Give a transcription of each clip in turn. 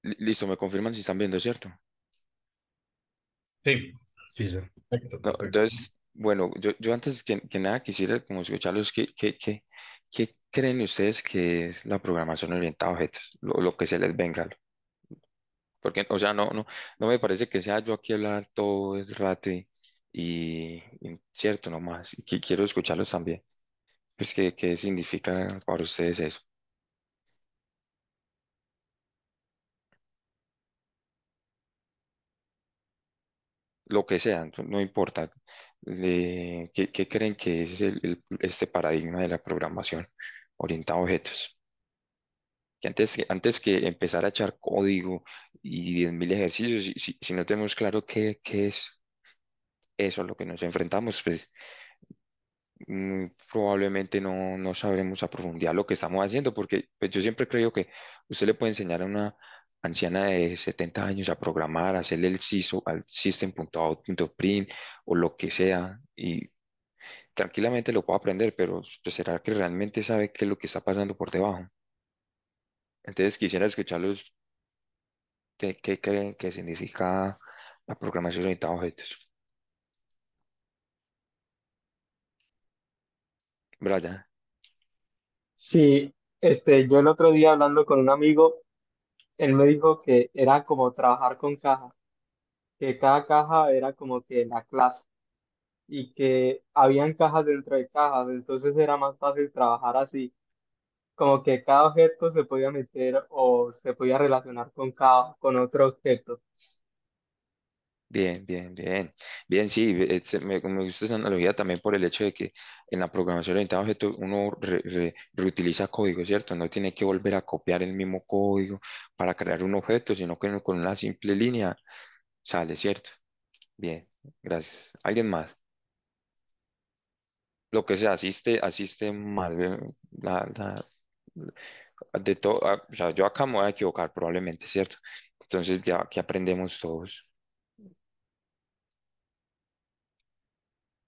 Listo, me confirman si están viendo, ¿cierto? Sí, sí, sí. Perfecto, No, perfecto. entonces, bueno, yo antes que nada quisiera como escucharlos, ¿qué creen ustedes que es la programación orientada a objetos? Lo que se les venga. Porque, o sea, no me parece que sea yo aquí a hablar todo el rato y cierto, nomás. Y que quiero escucharlos también. Pues, ¿qué significa para ustedes eso? Lo que sea, no importa. ¿Qué creen que es este paradigma de la programación orientada a objetos? Que antes que empezar a echar código y 10.000 ejercicios, si no tenemos claro qué es eso a lo que nos enfrentamos, pues probablemente no sabremos a profundidad lo que estamos haciendo, porque pues, yo siempre creo que usted le puede enseñar a una anciana de 70 años a programar, a hacerle el SISO al system.out.print o lo que sea, y tranquilamente lo puede aprender, pero pues, ¿será que realmente sabe qué es lo que está pasando por debajo? Entonces quisiera escucharlos de qué creen que significa la programación orientada a objetos. Brian, Sí, yo el otro día hablando con un amigo, él me dijo que era como trabajar con cajas, que cada caja era como que la clase y que habían cajas dentro de cajas, entonces era más fácil trabajar así, como que cada objeto se podía meter o se podía relacionar con otro objeto. bien, bien, bien. Bien, sí, me gusta esa analogía también por el hecho de que en la programación orientada a objetos uno reutiliza código, ¿cierto? No tiene que volver a copiar el mismo código para crear un objeto, sino que uno con una simple línea sale, ¿cierto? Bien, gracias. ¿Alguien más? Lo que sea, asiste mal. De todo, o sea, yo acá me voy a equivocar probablemente, ¿cierto? Entonces ya que aprendemos todos.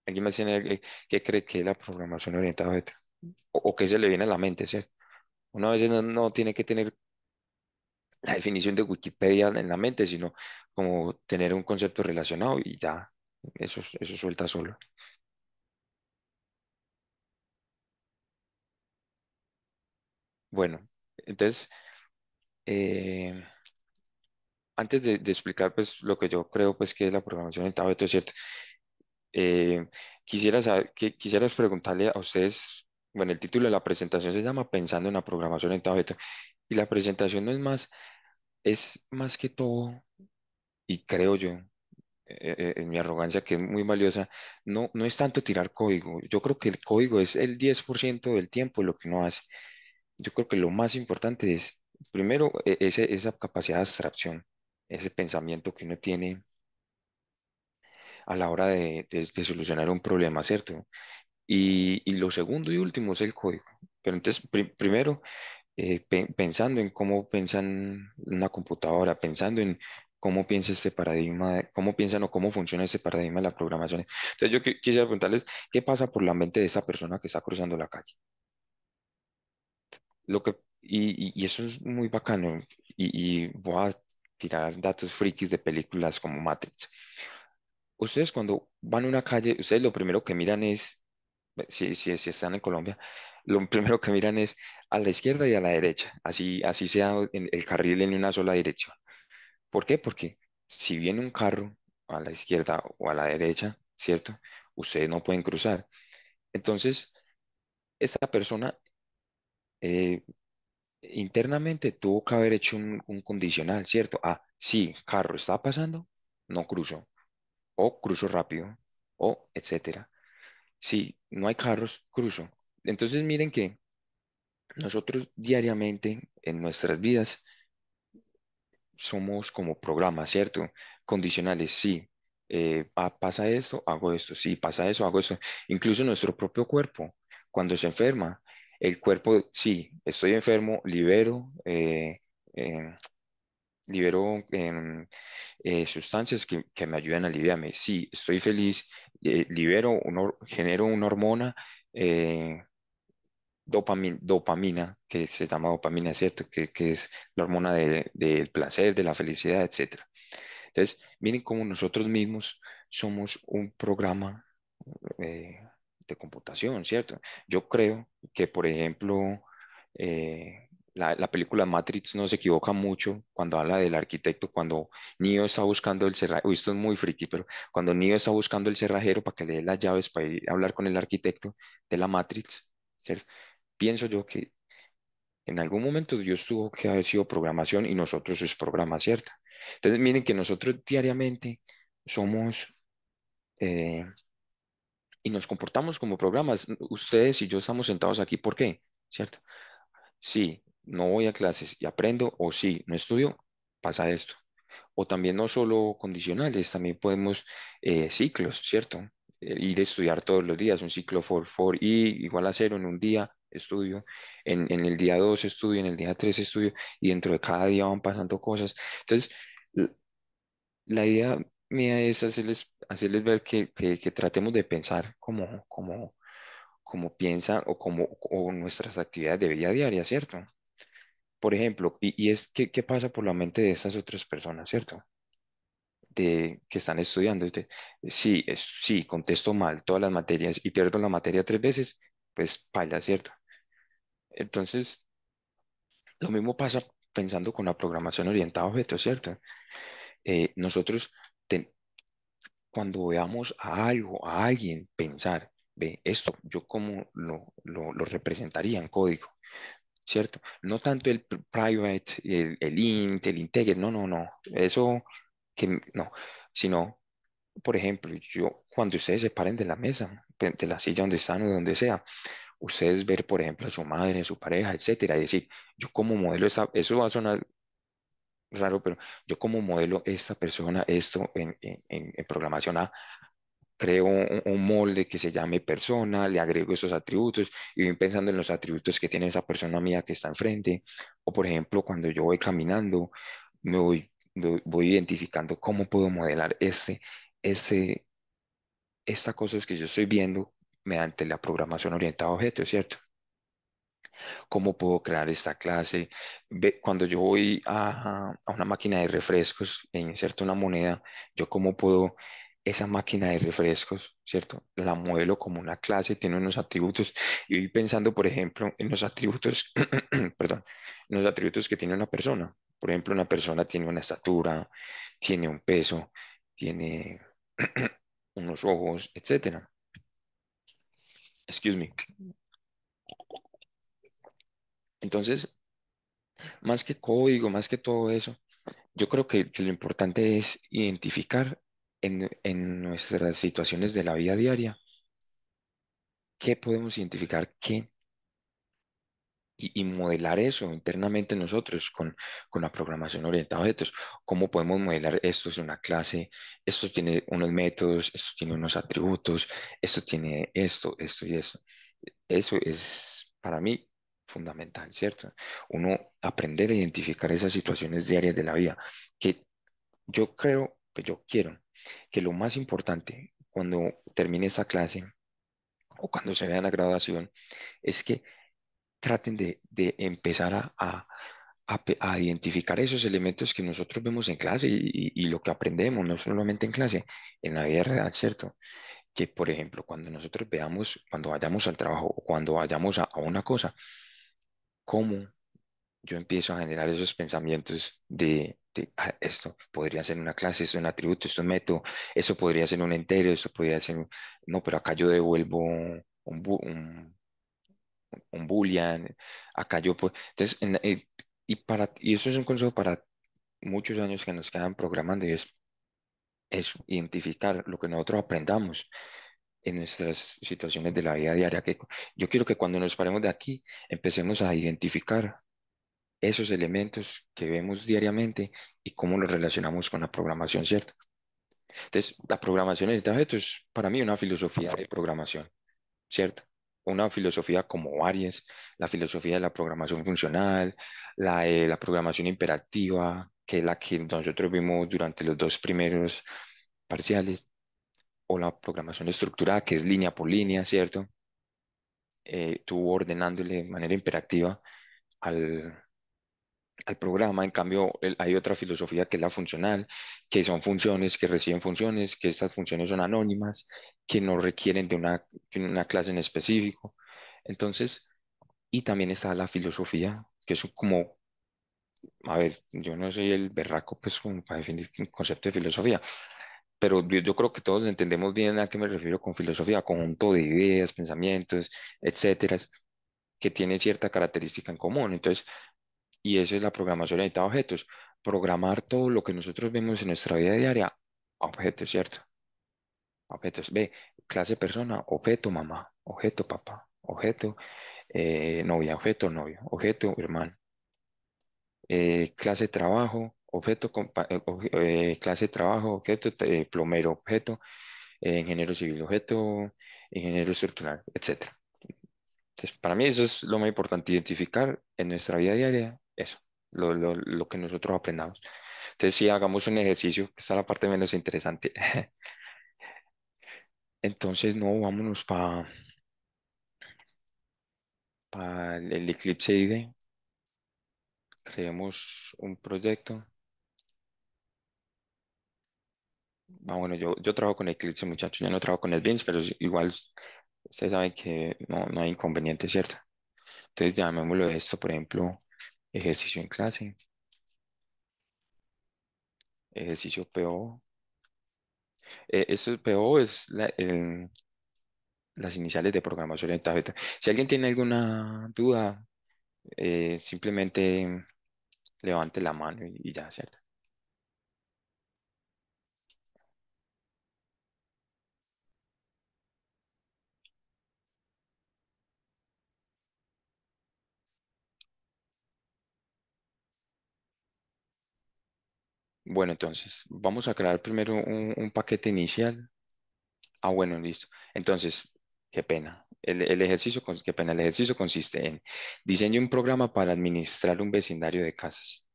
¿Alguien más tiene qué cree que es la programación orientada a objetos? O qué se le viene a la mente, ¿cierto? Uno a veces no tiene que tener la definición de Wikipedia en la mente, sino como tener un concepto relacionado y ya, eso suelta solo. Bueno, entonces, eh, antes de explicar pues lo que yo creo pues que es la programación orientada a objetos, ¿cierto? Eh, quisieras preguntarle a ustedes, bueno, el título de la presentación se llama Pensando en la programación orientada a objetos, y la presentación no es más, es más que todo, y creo yo, en mi arrogancia, que es muy valiosa, no es tanto tirar código. Yo creo que el código es el 10% del tiempo lo que uno hace. Yo creo que lo más importante es, primero, esa capacidad de abstracción, ese pensamiento que uno tiene a la hora de solucionar un problema, ¿cierto? Y lo segundo y último es el código. Pero entonces, primero, pensando en cómo piensan una computadora, pensando en cómo piensa este paradigma, cómo piensan o cómo funciona este paradigma de la programación. Entonces, yo quisiera preguntarles, ¿qué pasa por la mente de esa persona que está cruzando la calle? Y eso es muy bacano. Y voy a tirar datos frikis de películas como Matrix. Ustedes cuando van a una calle, ustedes lo primero que miran es, si están en Colombia, lo primero que miran es a la izquierda y a la derecha, así sea el carril en una sola dirección. ¿Por qué? Porque si viene un carro a la izquierda o a la derecha, ¿cierto? Ustedes no pueden cruzar. Entonces, esta persona eh, internamente tuvo que haber hecho un condicional, ¿cierto? Ah, sí, carro está pasando, no cruzo, o cruzo rápido, o etcétera. Si no hay carros, cruzo. Entonces miren que nosotros diariamente en nuestras vidas somos como programas, ¿cierto? Condicionales, sí. Pasa esto, hago esto, sí, pasa eso, hago esto. Incluso nuestro propio cuerpo, cuando se enferma, el cuerpo, sí, estoy enfermo, eh, libero sustancias que me ayudan a aliviarme. Sí, estoy feliz, genero una hormona. dopamina, que se llama dopamina, ¿cierto? Que es la hormona del placer, de la felicidad, etcétera. Entonces, miren cómo nosotros mismos somos un programa eh, de computación, ¿cierto? Yo creo que, por ejemplo, la película Matrix no se equivoca mucho cuando habla del arquitecto, cuando Neo está buscando el cerrajero, esto es muy friki, pero cuando Neo está buscando el cerrajero para que le dé las llaves para ir a hablar con el arquitecto de la Matrix, ¿cierto? Pienso yo que en algún momento Dios tuvo que haber sido programación y nosotros es programa, ¿cierto? Entonces, miren que nosotros diariamente somos eh, y nos comportamos como programas. Ustedes y yo estamos sentados aquí, ¿por qué? ¿Cierto? Sí, no voy a clases y aprendo, o sí, no estudio, pasa esto. O también no solo condicionales, también podemos ciclos, ¿cierto? Ir a estudiar todos los días, un ciclo for i igual a cero en un día estudio, en el día 2 estudio, en el día 3 estudio, y dentro de cada día van pasando cosas. Entonces, la idea mía es hacerles ver que tratemos de pensar como piensan o como o nuestras actividades de vida diaria, ¿cierto? Por ejemplo, y es qué pasa por la mente de estas otras personas, ¿cierto? De que están estudiando. Sí, sí, contesto mal todas las materias y pierdo la materia 3 veces, pues paila, ¿cierto? Entonces, lo mismo pasa pensando con la programación orientada a objetos, ¿cierto? Nosotros ten- cuando veamos a algo, a alguien pensar, ve, esto, yo cómo lo representaría en código, ¿cierto? No tanto el private, el int, el integer, no, no, no, eso no, sino, por ejemplo, yo, cuando ustedes se paren de la mesa, de la silla donde están o de donde sea, ustedes ver, por ejemplo, a su madre, a su pareja, etcétera, y decir, yo como modelo, eso va a sonar raro, pero yo como modelo esta persona, esto en programación creo un molde que se llame persona, le agrego esos atributos y voy pensando en los atributos que tiene esa persona mía que está enfrente. O por ejemplo, cuando yo voy caminando, voy identificando cómo puedo modelar este, esta cosa que yo estoy viendo mediante la programación orientada a objetos, ¿cierto? ¿Cómo puedo crear esta clase? Cuando yo voy a una máquina de refrescos e inserto una moneda, yo cómo puedo esa máquina de refrescos, ¿cierto? La modelo como una clase, tiene unos atributos y voy pensando, por ejemplo, en los atributos, perdón, en los atributos que tiene una persona. Por ejemplo, una persona tiene una estatura, tiene un peso, tiene unos ojos, etcétera. Excuse me. Entonces, más que código, más que todo eso, yo creo que lo importante es identificar en nuestras situaciones de la vida diaria qué podemos identificar qué y modelar eso internamente nosotros con la programación orientada a objetos. ¿Cómo podemos modelar esto es una clase? Esto tiene unos métodos, esto tiene unos atributos, esto tiene esto y esto. Eso es para mí fundamental, ¿cierto? Uno aprender a identificar esas situaciones diarias de la vida que yo creo, pues yo quiero que lo más importante cuando termine esta clase o cuando se vea la graduación es que traten de empezar a identificar esos elementos que nosotros vemos en clase y lo que aprendemos, no solamente en clase, en la vida real, ¿cierto? Que, por ejemplo, cuando nosotros veamos, cuando vayamos al trabajo o cuando vayamos a una cosa, cómo yo empiezo a generar esos pensamientos esto podría ser una clase, esto es un atributo, esto es un método, eso podría ser un entero, esto podría ser no, pero acá yo devuelvo un boolean, acá yo puedo, entonces, y eso es un consejo para muchos años que nos quedan programando y es identificar lo que nosotros aprendamos en nuestras situaciones de la vida diaria, que yo quiero que cuando nos paremos de aquí empecemos a identificar esos elementos que vemos diariamente y cómo los relacionamos con la programación, ¿cierto? Entonces, la programación en objetos es para mí una filosofía de programación, ¿cierto? Una filosofía como varias, la filosofía de la programación funcional, la programación imperativa, que es la que nosotros vimos durante los dos primeros parciales, o la programación estructurada, que es línea por línea, ¿cierto? tú ordenándole de manera imperativa al, al programa. En cambio, hay otra filosofía que es la funcional, que son funciones que reciben funciones, que estas funciones son anónimas, que no requieren de una clase en específico. Entonces, y también está la filosofía, que es como, a ver, yo no soy el berraco, pues, como para definir un concepto de filosofía, pero yo creo que todos entendemos bien a qué me refiero con filosofía, conjunto de ideas, pensamientos, etcétera, que tiene cierta característica en común. Entonces, y eso es la programación orientada a objetos. Programar todo lo que nosotros vemos en nuestra vida diaria a objetos, ¿cierto? Objetos. Ve, clase persona, objeto mamá, objeto papá, objeto novia, objeto novio, objeto hermano. Clase trabajo, objeto, clase trabajo, objeto plomero, objeto ingeniero civil, objeto ingeniero estructural, etcétera. Entonces, para mí eso es lo más importante, identificar en nuestra vida diaria eso, lo que nosotros aprendamos. Entonces, si hagamos un ejercicio, que está la parte menos interesante. Entonces, no, vámonos para el Eclipse IDE, creemos un proyecto. Ah, bueno, yo trabajo con Eclipse, muchachos, yo no trabajo con NetBeans, pero igual ustedes saben que no hay inconveniente, ¿cierto? Entonces, llamémoslo esto, por ejemplo, ejercicio en clase, ejercicio PO. Esto PO es las iniciales de programación orientada a objetos. Si alguien tiene alguna duda, simplemente levante la mano y ya, ¿cierto? Bueno, entonces, vamos a crear primero un paquete inicial. Ah, bueno, listo. Entonces, qué pena. Qué pena. El ejercicio consiste en diseño un programa para administrar un vecindario de casas.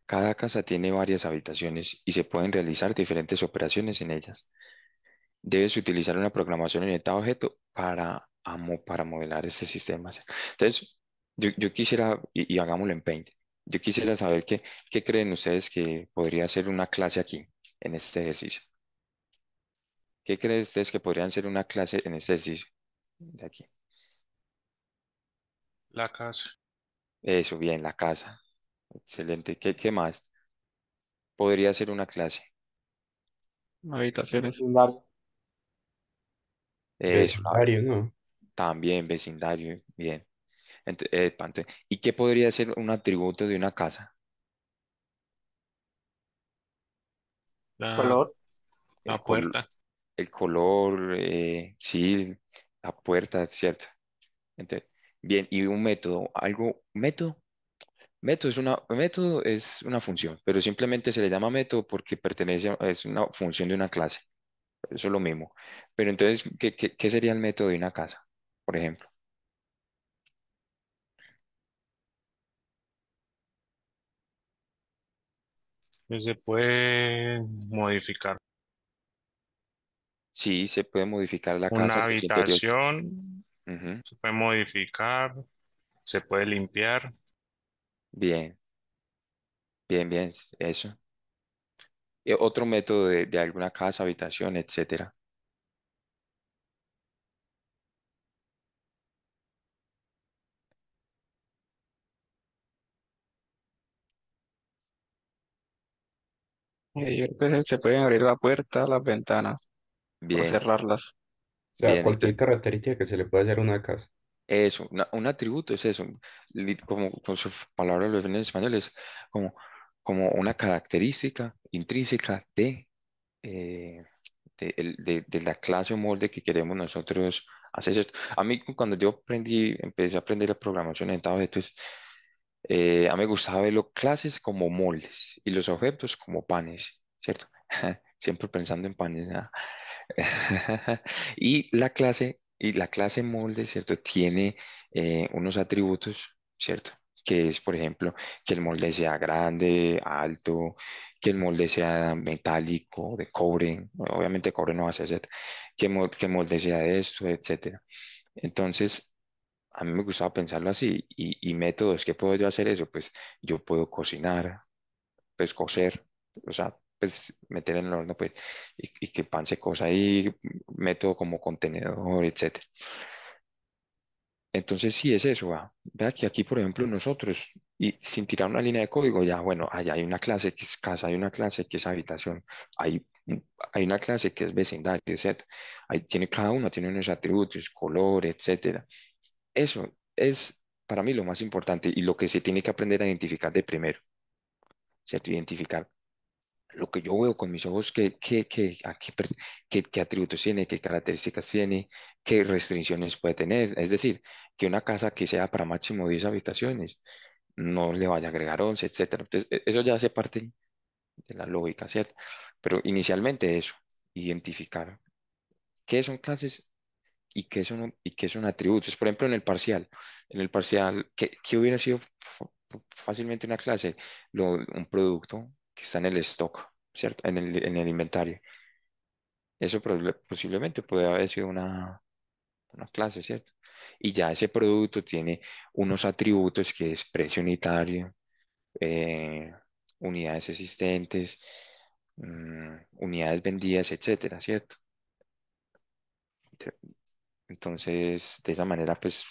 Cada casa tiene varias habitaciones y se pueden realizar diferentes operaciones en ellas. Debes utilizar una programación orientada a objeto para modelar este sistema. Entonces, yo quisiera, y hagámoslo en Paint, yo quisiera saber qué creen ustedes que podría ser una clase aquí, en este ejercicio. ¿Qué creen ustedes que podrían ser una clase en este ejercicio de aquí? La casa. Eso, bien, la casa. Excelente. ¿Qué más? Podría ser una clase. Habitaciones. Vecindario. Eso, Vecindario, ¿no? también, vecindario, bien. ¿Y qué podría ser un atributo de una casa? La, Color. la El, col- puerta. el color, sí, la puerta, ¿cierto? Entonces, bien, y un método, método es una función, pero simplemente se le llama método porque es una función de una clase. Eso es lo mismo. Pero entonces, ¿qué sería el método de una casa, por ejemplo? Que se puede modificar. Sí, se puede modificar la casa, Una los interiores. habitación Ujú. se puede modificar, se puede limpiar. Bien, bien, eso. Otro método de alguna casa, habitación, etcétera. Yo creo que se pueden abrir la puerta, las ventanas o Bien, cerrarlas. O sea, bien. cualquier característica que se le pueda hacer a una casa. Eso, un atributo es eso, como con su palabra lo define en español, es como, como una característica intrínseca eh, de la clase o molde que queremos nosotros hacer esto. A mí cuando yo empecé a aprender la programación orientada a objetos, a mí me gustaba ver las clases como moldes y los objetos como panes, ¿cierto? Siempre pensando en panes, ¿ah? Y la clase molde, ¿cierto? Tiene unos atributos, ¿cierto? Que es, por ejemplo, que el molde sea grande, alto, que el molde sea metálico, de cobre, obviamente cobre no va a ser, ¿cierto? Que el molde sea de esto, etcétera. Entonces, a mí me gustaba pensarlo así. Y métodos, ¿qué puedo yo hacer eso? Pues yo puedo cocinar, pues cocer, o sea, pues meter en el horno, pues, y que pan se cosa ahí, método como contenedor, etcétera. Entonces sí es eso, va. Vea que aquí, por ejemplo, nosotros, y sin tirar una línea de código, ya, bueno, allá hay una clase que es casa, hay una clase que es habitación, hay, hay una clase que es vecindario, ¿cierto? Ahí tiene cada uno, tiene unos atributos, color, etcétera. Eso es para mí lo más importante y lo que se tiene que aprender a identificar de primero, ¿cierto? Identificar lo que yo veo con mis ojos, qué atributos tiene, qué características tiene, qué restricciones puede tener. Es decir, que una casa que sea para máximo 10 habitaciones no le vaya a agregar 11, etcétera. Entonces, eso ya hace parte de la lógica, ¿cierto? Pero inicialmente eso, identificar qué son clases y qué son atributos. Por ejemplo, en el parcial, ¿qué hubiera sido fácilmente una clase? Un producto que está en el stock, ¿cierto? En el inventario. Eso posiblemente puede haber sido una clase, ¿cierto? Y ya ese producto tiene unos atributos que es precio unitario, eh, unidades existentes, unidades vendidas, etcétera, ¿cierto? Entonces, de esa manera, pues,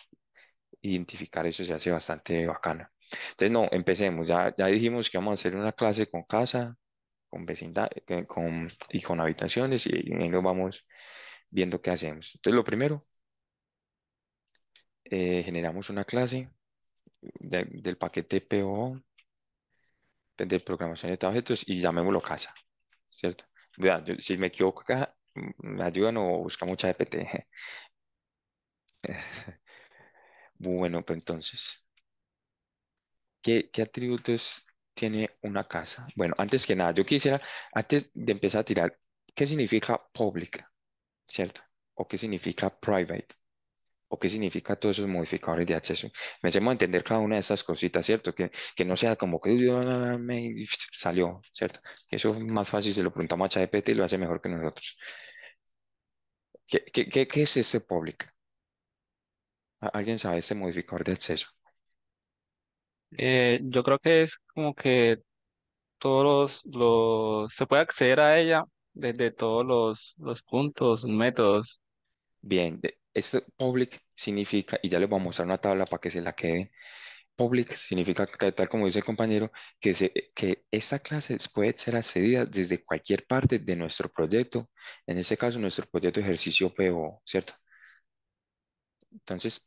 identificar eso se hace bastante bacano. Entonces, no, empecemos. Ya dijimos que vamos a hacer una clase con casa, con vecindad, y con habitaciones, y ahí nos vamos viendo qué hacemos. Entonces, lo primero, generamos una clase del paquete PO, de programación de objetos, y llamémoslo casa, ¿cierto? Vea, si me equivoco acá, me ayudan o buscamos ChatGPT. Bueno, pues entonces, ¿qué atributos tiene una casa? Bueno, antes que nada, yo quisiera, antes de empezar a tirar, ¿qué significa public? ¿Cierto? ¿O qué significa private? ¿O qué significa todos esos modificadores de acceso? Me hacemos entender cada una de esas cositas, ¿cierto? Que no sea como que "Uy, me salió, ¿cierto? Que eso es más fácil si lo preguntamos a ChatGPT y lo hace mejor que nosotros. ¿Qué es este public? ¿Alguien sabe este modificador de acceso? Yo creo que es como que se puede acceder a ella desde todos los puntos, métodos. Bien, este public significa, y ya les voy a mostrar una tabla para que se la quede. Public significa, tal como dice el compañero, que esta clase puede ser accedida desde cualquier parte de nuestro proyecto. En este caso, nuestro proyecto de ejercicio PO, ¿cierto? Entonces,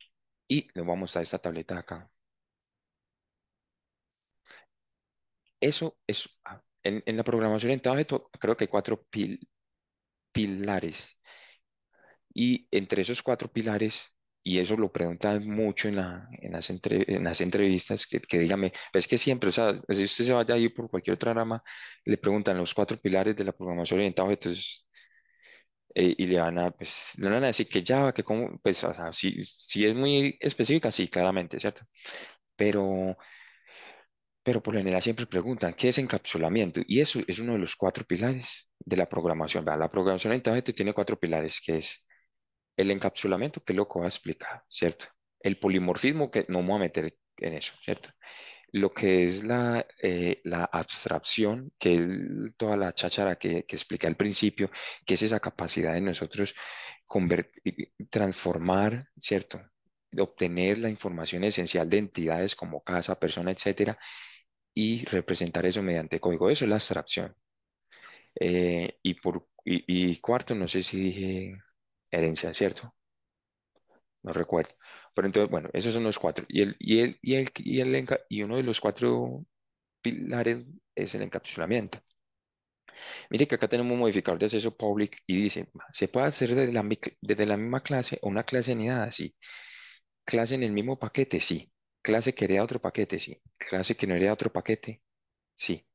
y les voy a mostrar esta tableta de acá. Eso es, en la programación orientada a objeto, creo que hay cuatro pilares. Y entre esos cuatro pilares, y eso lo preguntan mucho en las entrevistas, que dígame, pues es que siempre, o sea, si usted se vaya a ir por cualquier otra rama, le preguntan los cuatro pilares de la programación orientada a objetos, y le van a decir que Java, que cómo, pues, o sea, si es muy específica, sí, claramente, ¿cierto? Pero, pero por lo general siempre preguntan, ¿qué es encapsulamiento? Y eso es uno de los cuatro pilares de la programación. Vea, la programación orientada a objetos tiene cuatro pilares, que es el encapsulamiento, que es lo que voy a explicar, ¿cierto? El polimorfismo, que no me voy a meter en eso, ¿cierto? Lo que es la abstracción, que es toda la cháchara que expliqué al principio, que es esa capacidad de nosotros transformar, ¿cierto? De obtener la información esencial de entidades como casa, persona, etcétera, y representar eso mediante código. Eso es la abstracción. Y cuarto, no sé si dije herencia, ¿cierto? No recuerdo. Pero entonces, bueno, esos son los cuatro. Y uno de los cuatro pilares es el encapsulamiento. Mire que acá tenemos un modificador de acceso public y dice, se puede hacer desde la misma clase o una clase anidada, sí. Clase en el mismo paquete, sí. Clase que hereda otro paquete, sí. Clase que no hereda otro paquete, sí.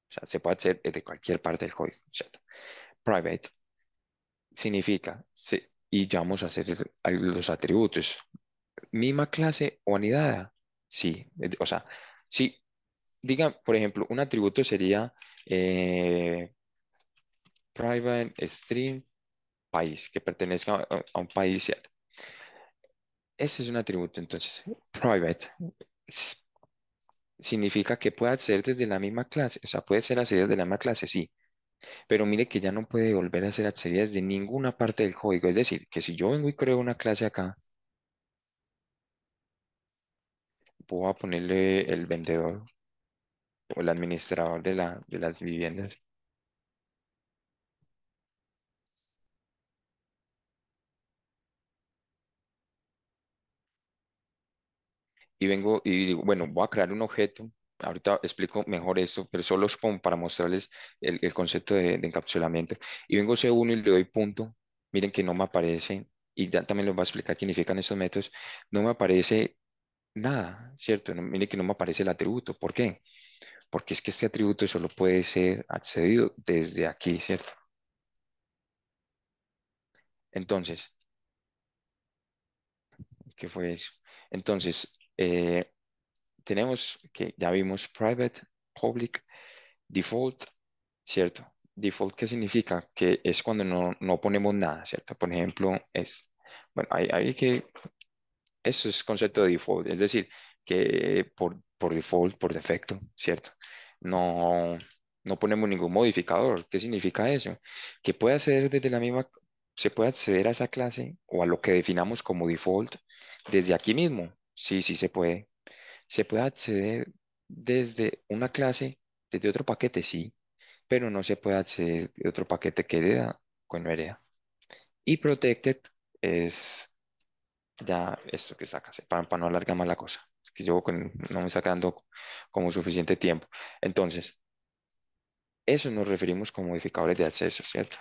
O sea, se puede hacer desde cualquier parte del código, ¿cierto? Private significa, y ya vamos a hacer los atributos. Misma clase o anidada. Sí, o sea, sí, diga, por ejemplo, un atributo sería eh, private string país, que pertenezca a un país, ¿cierto? ese es un atributo. Entonces, private s- significa que puede acceder desde la misma clase, o sea, puede ser accedido desde la misma clase, sí, pero mire que ya no puede volver a ser accedida desde ninguna parte del código. Es decir, que si yo vengo y creo una clase acá, voy a ponerle el vendedor o el administrador de las viviendas y vengo y digo, bueno, voy a crear un objeto. Ahorita explico mejor esto, pero solo es como para mostrarles el concepto de encapsulamiento. Y vengo C1 y le doy punto. Miren que no me aparece, y ya también les voy a explicar qué significan estos métodos. No me aparece nada, ¿cierto? Miren que no me aparece el atributo. ¿Por qué? Porque es que este atributo solo puede ser accedido desde aquí, ¿cierto? Entonces, ¿qué fue eso? Entonces, tenemos que ya vimos private, public, default, ¿cierto? Default, ¿qué significa? Que es cuando no ponemos nada, ¿cierto? Por ejemplo, bueno, hay que, eso es concepto de default, es decir, que por default, por defecto, ¿cierto? No, no ponemos ningún modificador. ¿Qué significa eso? Que puede acceder desde la misma, se puede acceder a esa clase o a lo que definamos como default desde aquí mismo. Sí, sí se puede. Se puede acceder desde una clase, desde otro paquete, sí, pero no se puede acceder de otro paquete que hereda con no hereda. Y protected es ya esto que sacas, para no alargar más la cosa, que no me está quedando como suficiente tiempo. Entonces, eso nos referimos con modificadores de acceso, ¿cierto?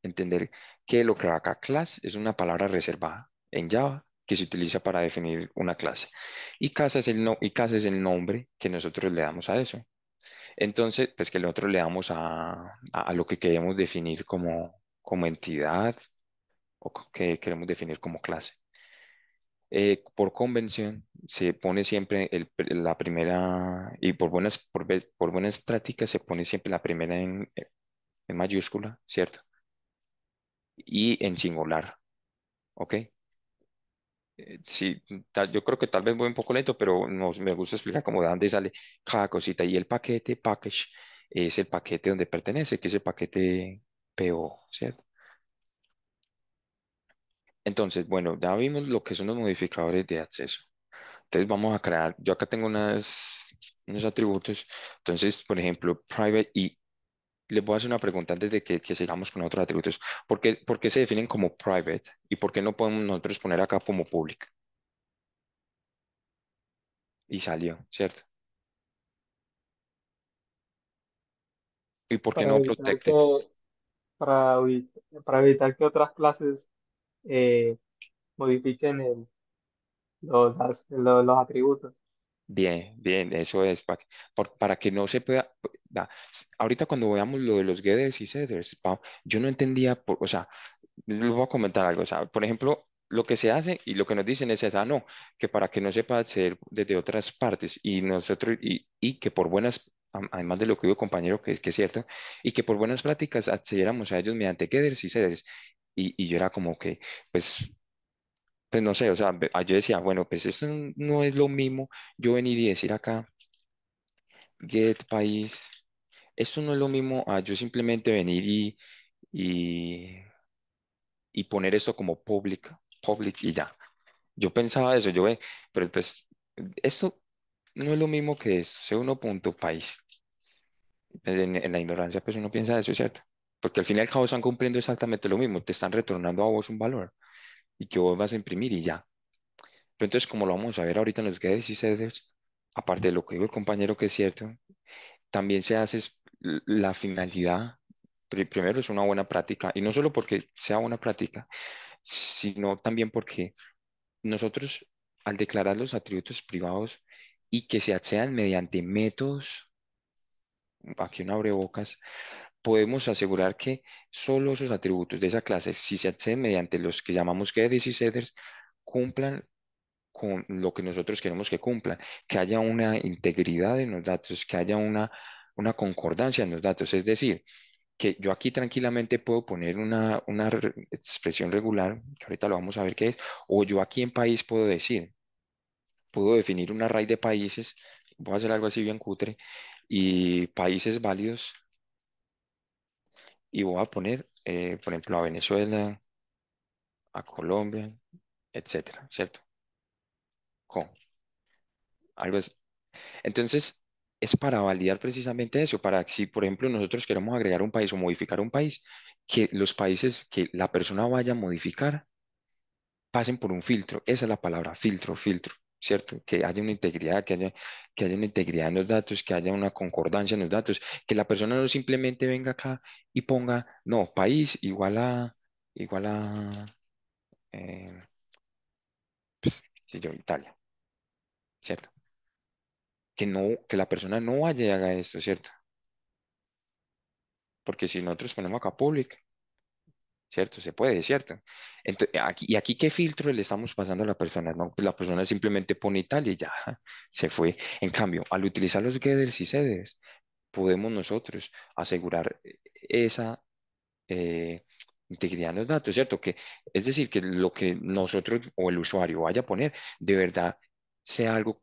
Entender que lo que va acá, class, es una palabra reservada en Java que se utiliza para definir una clase. Y casa es el, no, y casa es el nombre que nosotros le damos a eso. Entonces, pues que nosotros le damos a lo que queremos definir como entidad o que queremos definir como clase. Por convención, se pone siempre la primera, y por buenas prácticas, se pone siempre la primera en mayúscula, ¿cierto? Y en singular, ¿ok? Sí, yo creo que tal vez voy un poco lento, pero me gusta explicar cómo de dónde sale cada cosita. Y el paquete, package, es el paquete donde pertenece, que es el paquete PO, ¿cierto? Entonces, bueno, ya vimos lo que son los modificadores de acceso. Entonces vamos a crear, yo acá tengo unos atributos. Entonces, por ejemplo, private y les voy a hacer una pregunta antes de que sigamos con otros atributos. Por qué se definen como private y por qué no podemos nosotros poner acá como public? Y salió, ¿cierto? ¿Y por qué para no evitar protected? que, para evitar que otras clases modifiquen los atributos. Bien, bien, eso es para que no se pueda. Ahorita cuando veamos lo de los getters y setters, yo no entendía, o sea, les voy a comentar algo. O sea, por ejemplo, lo que se hace y lo que nos dicen es esa, no, que para que no se pueda acceder desde otras partes y nosotros, y que por buenas, además de lo que digo compañero, que es cierto, y que por buenas prácticas accediéramos a ellos mediante getters y setters. Y yo era como que, pues. Pues no sé, o sea, yo decía, bueno, pues eso no es lo mismo yo venir y decir acá, get país, esto no es lo mismo a yo simplemente venir y, y poner esto como public y ya. Yo pensaba eso, pero pues esto no es lo mismo que eso, C1.país. En la ignorancia, pues uno piensa eso, ¿cierto? Porque al fin y al cabo están cumpliendo exactamente lo mismo, te están retornando a vos un valor y que vos vas a imprimir y ya. Pero entonces, como lo vamos a ver ahorita en los guedes y setters, aparte de lo que dijo el compañero que es cierto, también se hace la finalidad. Primero es una buena práctica, y no solo porque sea buena práctica, sino también porque nosotros, al declarar los atributos privados y que se accedan mediante métodos, aquí un abrebocas, podemos asegurar que solo esos atributos de esa clase, si se acceden mediante los que llamamos guedes y setters, cumplan con lo que nosotros queremos que cumplan, que haya una integridad en los datos, que haya una concordancia en los datos, es decir, que yo aquí tranquilamente puedo poner una expresión regular, que ahorita lo vamos a ver qué es, o yo aquí en país puedo definir un array de países, voy a hacer algo así bien cutre, y países válidos, y voy a poner, por ejemplo, a Venezuela, a Colombia, etcétera, ¿cierto? Con algo es. Entonces, es para validar precisamente eso, para que si, por ejemplo, nosotros queremos agregar un país o modificar un país, que los países que la persona vaya a modificar pasen por un filtro. Esa es la palabra, filtro, filtro, ¿cierto? Que haya una integridad, que haya una integridad en los datos, que haya una concordancia en los datos, que la persona no simplemente venga acá y ponga, no, país igual a, eh, qué sé yo, Italia, ¿cierto? Que no, que la persona no vaya y haga esto, ¿cierto? Porque si nosotros ponemos acá public, ¿cierto? Se puede, ¿cierto? ¿Y aquí qué filtro le estamos pasando a la persona? No, pues la persona simplemente pone Italia y ya se fue. En cambio, al utilizar los getters y setters, podemos nosotros asegurar esa eh, integridad en los datos, ¿cierto? Que, es decir, que lo que nosotros o el usuario vaya a poner de verdad sea algo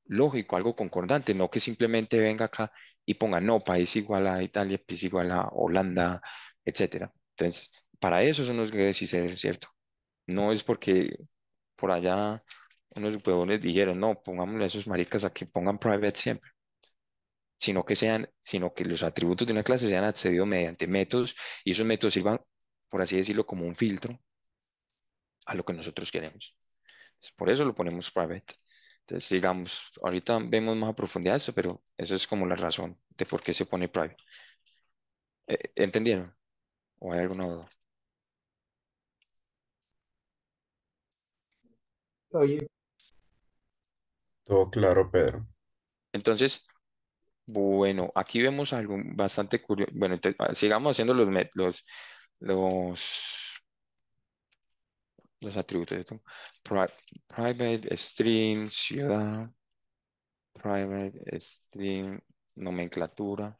lógico, algo concordante, no que simplemente venga acá y ponga, no, país igual a Italia, país igual a Holanda, etcétera. Entonces, para eso son los guedes y ceder, ¿cierto? No es porque por allá unos huevones dijeron, no, pongámosle a esos maricas a que pongan private siempre, sino que los atributos de una clase sean accedidos mediante métodos y esos métodos sirvan, por así decirlo, como un filtro a lo que nosotros queremos. Entonces, por eso lo ponemos private. Entonces, digamos, ahorita vemos más a profundidad eso, pero eso es como la razón de por qué se pone private. ¿Entendieron? ¿O hay alguna duda? Oye, Todo claro, Pedro. Entonces, bueno, aquí vemos algo bastante curioso. Bueno, sigamos haciendo los, los atributos. ¿Cierto? Pri- Private, string, ciudad, private, string, nomenclatura.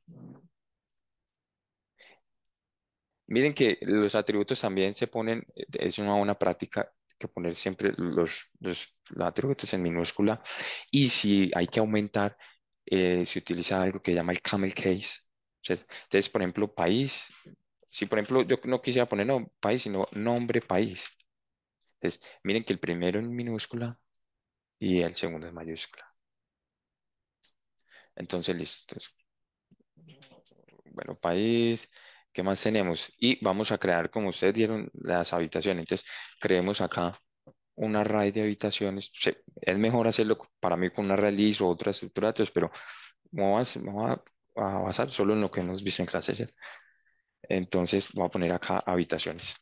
Miren que los atributos también se ponen, es una buena práctica que poner siempre los atributos en minúscula. Y si hay que aumentar, se utiliza algo que llama el camel case. ¿Cierto? Entonces, por ejemplo, país. Si, por ejemplo, yo no quisiera poner no, país, sino nombre país. Entonces, miren que el primero en minúscula y el segundo en mayúscula. Entonces, listo. Bueno, país, ¿qué más tenemos? Y vamos a crear, como ustedes dieron, las habitaciones. Entonces, creemos acá un array de habitaciones. Sí, es mejor hacerlo para mí con una release o otra estructura de datos, pero me voy a basar solo en lo que hemos visto en clase, ¿cierto? Entonces, voy a poner acá habitaciones.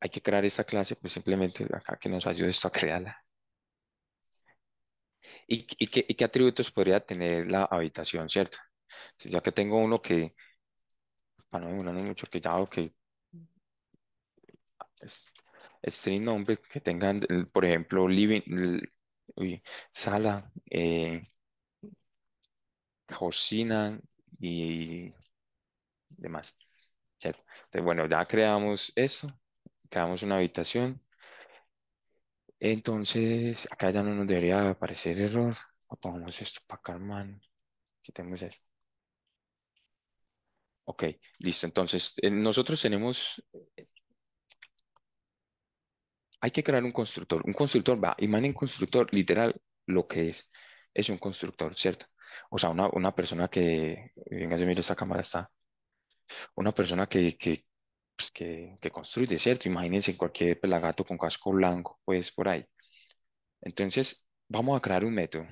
Hay que crear esta clase, pues simplemente acá que nos ayude esto a crearla. ¿Y qué atributos podría tener la habitación, cierto? Entonces, ya que tengo uno que, para no demorarnos mucho, que ya, ok, es, string nombre que tengan, por ejemplo, living, uy, sala, cocina y demás, ¿cierto? Entonces, bueno, ya creamos eso, creamos una habitación. Entonces, acá ya no nos debería aparecer error. Pongamos esto para Carman, quitemos esto. Ok, listo. Entonces, nosotros tenemos, hay que crear un constructor. Un constructor, va, imaginen constructor, literal, lo que es un constructor, ¿cierto? O sea, una persona que, venga, yo miro esta cámara, está, una persona que construye, ¿cierto? Imagínense cualquier pelagato con casco blanco, pues por ahí. Entonces, vamos a crear un método.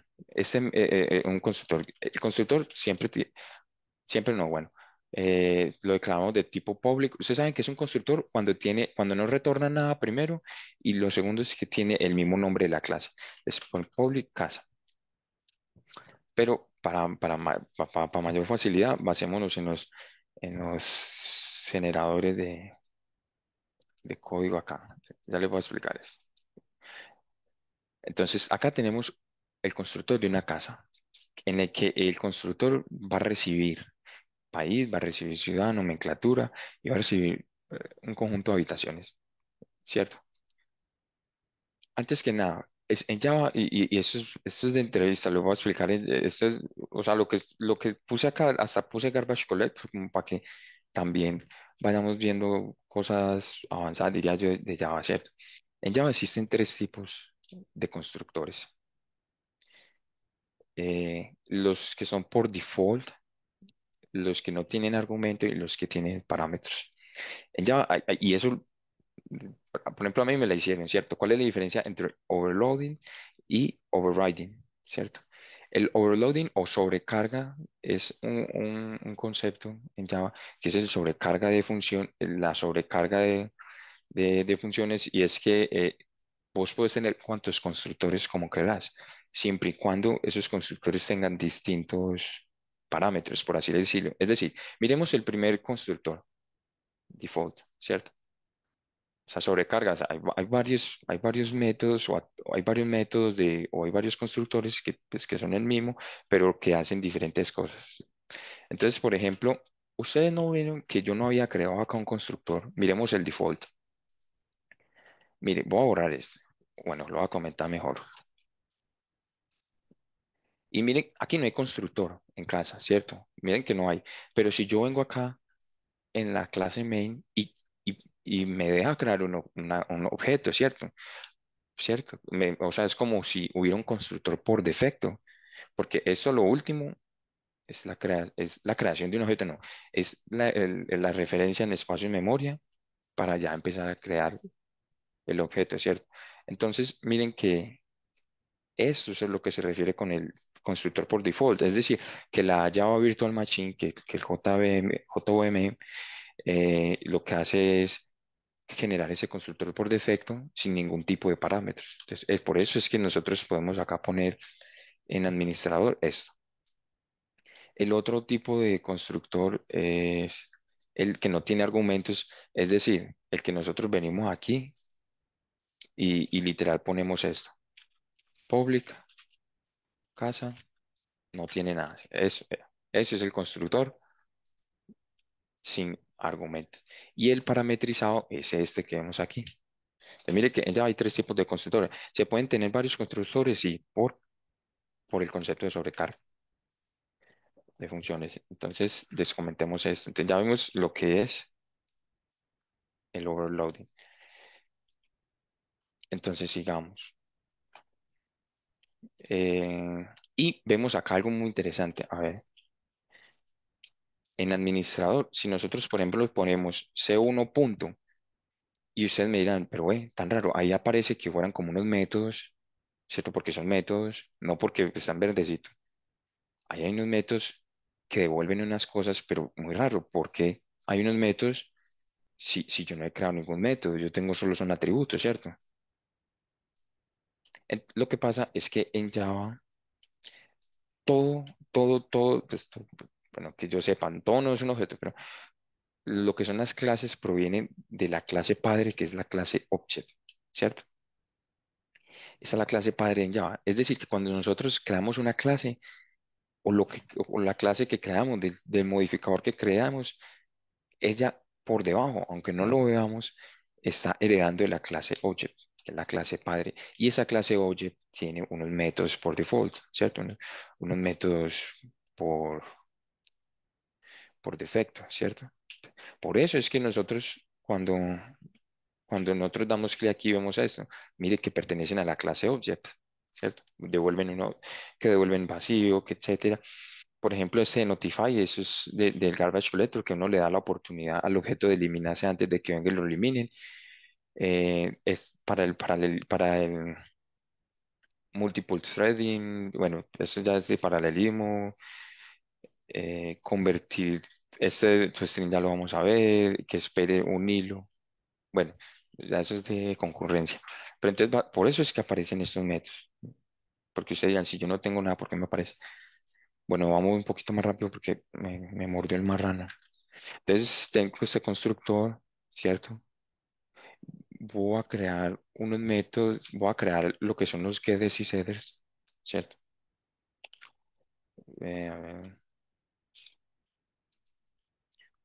Un constructor. El constructor siempre no, bueno. Lo declaramos de tipo public. Ustedes saben que es un constructor cuando no retorna nada primero y lo segundo es que tiene el mismo nombre de la clase. Es por public casa. Pero para mayor facilidad, basémonos en los generadores de código acá. Ya les voy a explicar esto. Entonces, acá tenemos el constructor de una casa en el que el constructor va a recibir país, va a recibir ciudad, nomenclatura y va a recibir un conjunto de habitaciones, ¿cierto? Antes que nada, en Java, y esto es de entrevista, lo voy a explicar, esto es, o sea, lo que puse acá, hasta puse Garbage Collect, como para que también vayamos viendo cosas avanzadas, diría yo, de Java, ¿cierto? En Java existen tres tipos de constructores. Los que son por default, los que no tienen argumento y los que tienen parámetros. En Java, y eso, por ejemplo, a mí me la hicieron, ¿cierto? ¿Cuál es la diferencia entre overloading y overriding, ¿cierto? El overloading o sobrecarga es un concepto en Java que es el sobrecarga de función, la sobrecarga de funciones, y es que vos puedes tener cuantos constructores como querrás, siempre y cuando esos constructores tengan distintos parámetros, por así decirlo. Es decir, miremos el primer constructor, default, ¿cierto? O sea, sobrecargas, hay varios métodos o hay varios métodos o hay varios constructores que, pues, que son el mismo, pero que hacen diferentes cosas. Entonces, por ejemplo, ustedes no vieron que yo no había creado acá un constructor. Miremos el default. Mire, voy a borrar este. Bueno, lo voy a comentar mejor. Y miren, aquí no hay constructor en casa, ¿cierto? Miren que no hay. Pero si yo vengo acá en la clase main y me deja crear un objeto, ¿cierto? ¿Cierto? O sea, es como si hubiera un constructor por defecto, porque eso lo último es la creación de un objeto, no, es la referencia en espacio y memoria para ya empezar a crear el objeto, ¿cierto? Entonces, miren que eso es lo que se refiere con el constructor por default, es decir, que la Java Virtual Machine, que el JVM, lo que hace es generar ese constructor por defecto sin ningún tipo de parámetros. Entonces, es por eso es que nosotros podemos acá poner en administrador esto. El otro tipo de constructor es el que no tiene argumentos, es decir, el que nosotros venimos aquí y literal ponemos esto. Public, casa, no tiene nada. Ese es el constructor sin argumentos. Y el parametrizado es este que vemos aquí. Entonces, mire que ya hay tres tipos de constructores. Se pueden tener varios constructores y por el concepto de sobrecarga de funciones. Entonces, descomentemos esto. Entonces, ya vemos lo que es el overloading. Entonces, sigamos. Y vemos acá algo muy interesante. A ver, en administrador, si nosotros, por ejemplo, le ponemos C1 punto, y ustedes me dirán, pero tan raro, ahí aparece que fueran como unos métodos, ¿cierto? Porque son métodos, no porque están verdecitos. Ahí hay unos métodos que devuelven unas cosas, pero muy raro, porque hay unos métodos, si yo no he creado ningún método, yo tengo solo son atributos, ¿cierto? Lo que pasa es que en Java, todo, pues, bueno, que yo sepa, todo no es un objeto, pero lo que son las clases provienen de la clase padre, que es la clase object, ¿cierto? Esa es la clase padre en Java. Es decir, que cuando nosotros creamos una clase o la clase que creamos, del modificador que creamos, ella por debajo, aunque no lo veamos, está heredando de la clase object, que es la clase padre. Y esa clase object tiene unos métodos por default, ¿cierto? Unos métodos por, por defecto, ¿cierto? Por eso es que nosotros, cuando nosotros damos clic aquí, vemos esto. Mire que pertenecen a la clase object, ¿cierto? Devuelven uno, que devuelven vacío, que etcétera. Por ejemplo, ese notify, eso es del garbage collector, que uno le da la oportunidad al objeto de eliminarse antes de que venga y lo eliminen. Es para el multiple threading, bueno, eso ya es de paralelismo, convertir, este string ya lo vamos a ver, que espere un hilo. Bueno, ya eso es de concurrencia. Pero entonces, por eso es que aparecen estos métodos. Porque ustedes dirán, si yo no tengo nada, ¿por qué me aparece? Bueno, vamos un poquito más rápido porque me mordió el marrano. Entonces, tengo este constructor, ¿cierto? Voy a crear unos métodos, voy a crear lo que son los getters y setters, ¿cierto? A ver,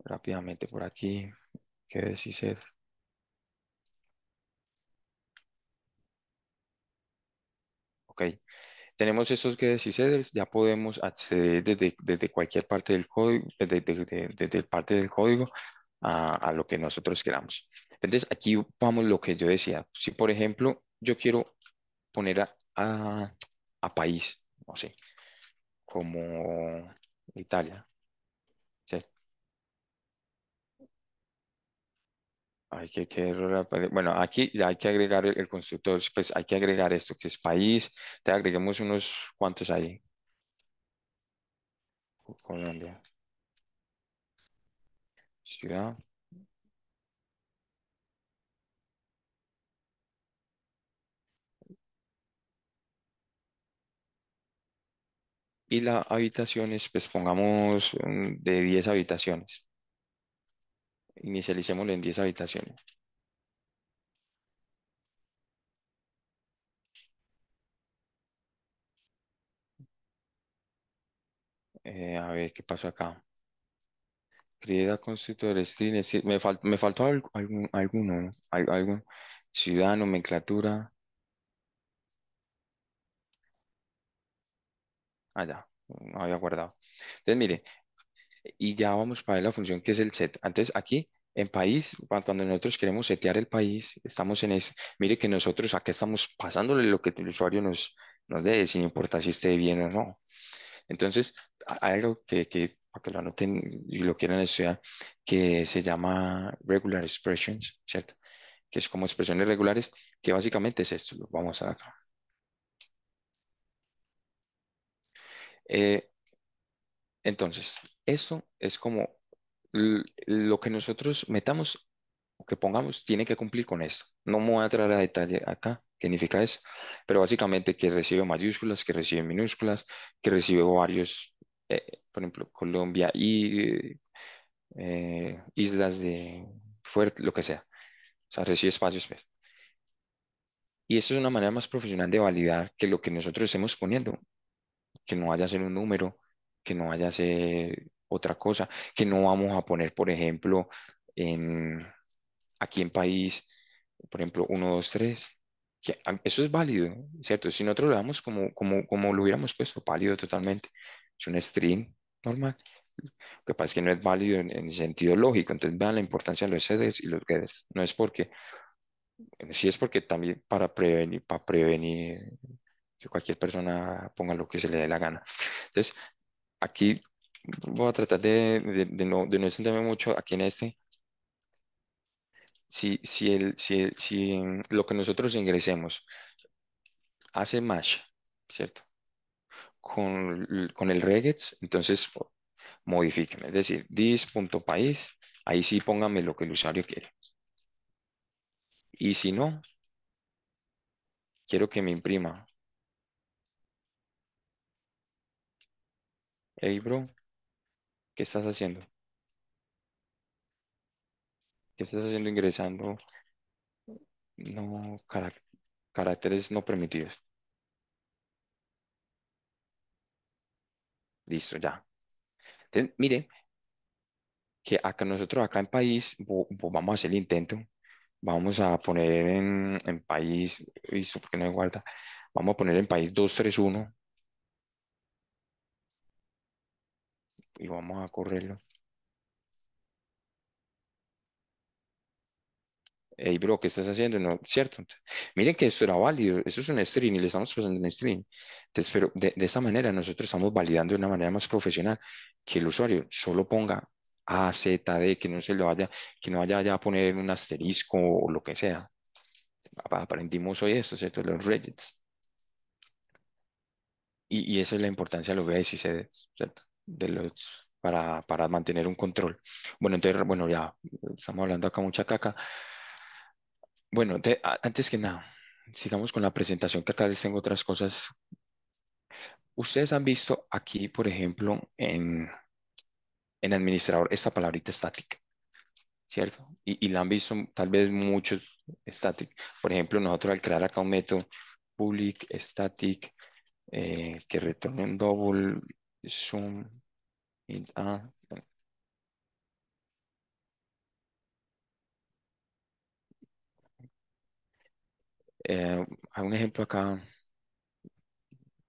rápidamente por aquí. ¿Qué decís? Ok. Tenemos estos que headers, ya podemos acceder desde cualquier parte del código, desde parte del código a lo que nosotros queramos. Entonces, aquí vamos lo que yo decía. Si, por ejemplo, yo quiero poner a país, no sé, como Italia, ¿sí? Bueno, aquí ya hay que agregar el constructor, pues hay que agregar esto que es país, te agreguemos unos cuantos ahí, Colombia, ciudad, y las habitaciones, pues pongamos de 10 habitaciones, inicialicémoslo en 10 habitaciones. A ver qué pasó acá. Griega constructor, string, sí, me faltó alguno, ¿no? Algún ciudad, nomenclatura, allá, no había guardado. Entonces, mire, y ya vamos para la función que es el set. Entonces, aquí en país, cuando nosotros queremos setear el país, estamos en este. Mire que nosotros acá estamos pasándole lo que el usuario nos dé, sin importar si esté bien o no. Entonces, hay algo para que lo anoten y lo quieran estudiar, que se llama regular expressions, ¿cierto? Que es como expresiones regulares, que básicamente es esto. Lo vamos a acá. Eh, entonces, eso es como lo que nosotros metamos o que pongamos tiene que cumplir con esto. No me voy a entrar a detalle acá, qué significa eso, pero básicamente que recibe mayúsculas, que recibe minúsculas, que recibe varios, por ejemplo, Colombia y islas de fuerte, lo que sea. O sea, recibe espacios, pues. Y eso es una manera más profesional de validar que lo que nosotros estemos poniendo, que no vaya a ser un número, que no vaya a ser otra cosa, que no vamos a poner, por ejemplo, en, aquí en país, por ejemplo, uno 2 3 eso es válido, ¿cierto? Si nosotros lo damos como lo hubiéramos puesto, válido totalmente. Es un string normal. Lo que pasa es que no es válido en el sentido lógico. Entonces vean la importancia de los setters y los getters. No es porque, sí es porque también para prevenir que cualquier persona ponga lo que se le dé la gana. Entonces, aquí voy a tratar de no extenderme mucho aquí en este. Si lo que nosotros ingresemos hace match, ¿cierto? Con el regex, entonces modifíqueme. Es decir, this.país, ahí sí póngame lo que el usuario quiere. Y si no, quiero que me imprima. Hey, bro, ¿qué estás haciendo? ¿Qué estás haciendo ingresando? No, caracteres no permitidos. Listo, ya. Entonces, mire que acá nosotros, acá en país, vamos a hacer el intento. Vamos a poner en país, ¿listo? Porque no me guarda. Vamos a poner en país 231 y vamos a correrlo. Hey, bro, ¿qué estás haciendo? No, cierto. Miren que esto era válido. Eso es un string y le estamos pasando un string. Entonces, pero de esta manera nosotros estamos validando de una manera más profesional que el usuario solo ponga A, Z, D, que no se le vaya, que no vaya ya a poner un asterisco o lo que sea. Aprendimos hoy esto, ¿cierto? Los regex. Y esa es la importancia de los VS y CDs, ¿cierto? Para mantener un control. Bueno, entonces, bueno, ya estamos hablando acá mucha caca. Bueno, antes que nada, sigamos con la presentación, que acá les tengo otras cosas. Ustedes han visto aquí, por ejemplo, en administrador, esta palabrita static, ¿cierto? Y la han visto tal vez muchos static. Por ejemplo, nosotros al crear acá un método public static que retorne un double zoom int a, Hay un ejemplo acá,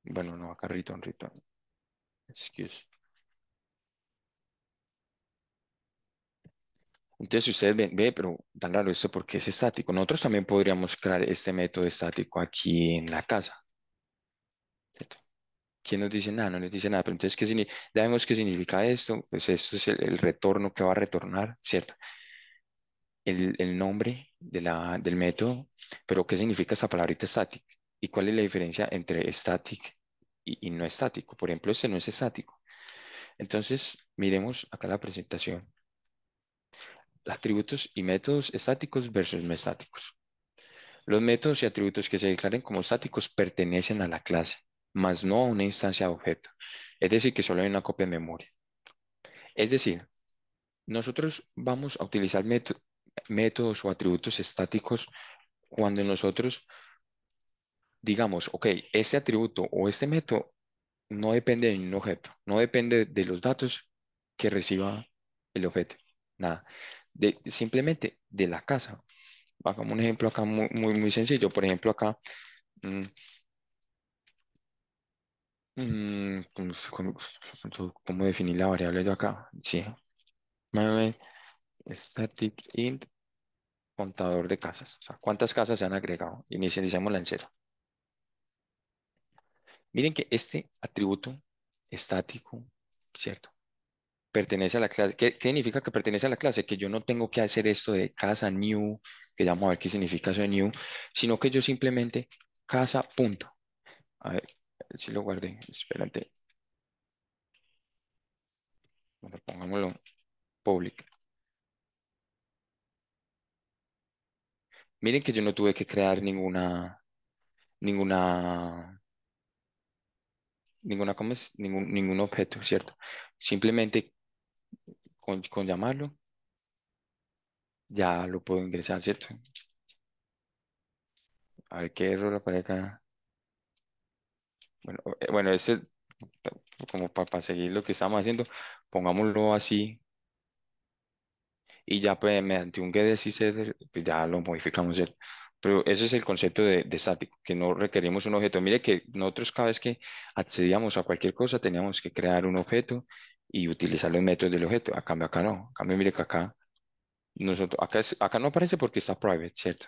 bueno, no, acá return, excuse. Entonces, si ustedes ven, ve, pero tan raro esto porque es estático. Nosotros también podríamos crear este método estático aquí en la casa, ¿cierto? ¿Quién nos dice nada? No nos dice nada. Pero entonces, ya vemos qué significa esto. Pues esto es el retorno que va a retornar, ¿cierto? El nombre del método, pero ¿qué significa esta palabrita static? ¿Y cuál es la diferencia entre static y no estático? Por ejemplo, este no es estático. Entonces, miremos acá la presentación. Atributos y métodos estáticos versus no estáticos. Los métodos y atributos que se declaren como estáticos pertenecen a la clase, más no a una instancia de objeto. Es decir, que solo hay una copia en memoria. Es decir, nosotros vamos a utilizar métodos o atributos estáticos cuando nosotros digamos, ok, este atributo o este método no depende de un objeto, no depende de los datos que reciba el objeto, nada. Simplemente de la casa. Hagamos un ejemplo acá muy sencillo. Por ejemplo, acá, mm, ¿cómo definir la variable de acá? Sí, mueve static int contador de casas. O sea, ¿cuántas casas se han agregado? Inicialicémosla en cero. Miren que este atributo estático, ¿cierto? Pertenece a la clase. ¿Qué significa que pertenece a la clase? Que yo no tengo que hacer esto de casa new, que ya vamos a ver qué significa eso de new, sino que yo simplemente casa punto. A ver si lo guardé. Espérate. Bueno, pongámoslo public. Miren que yo no tuve que crear ninguna, ¿cómo es? Ningún objeto, ¿cierto? Simplemente con llamarlo ya lo puedo ingresar, ¿cierto? A ver qué error aparece acá. Bueno, ese, como para seguir lo que estamos haciendo, pongámoslo así y ya pues mediante un getDeciSetter pues ya lo modificamos, ¿cierto? Pero ese es el concepto de estático, que no requerimos un objeto. Mire que nosotros cada vez que accedíamos a cualquier cosa teníamos que crear un objeto y utilizar los métodos del objeto. A cambio acá no. A cambio mire que acá acá no aparece porque está private, ¿cierto?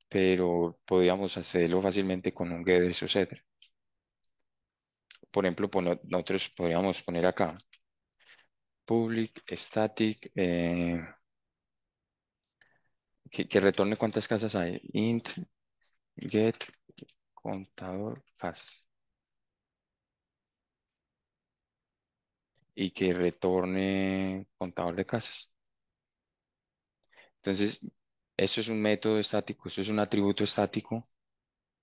Pero podíamos hacerlo fácilmente con un getDeciSetter. Por ejemplo, nosotros podríamos poner acá public static que retorne cuántas casas hay. Int get contador casas. Y que retorne contador de casas. Entonces, eso es un método estático, eso es un atributo estático.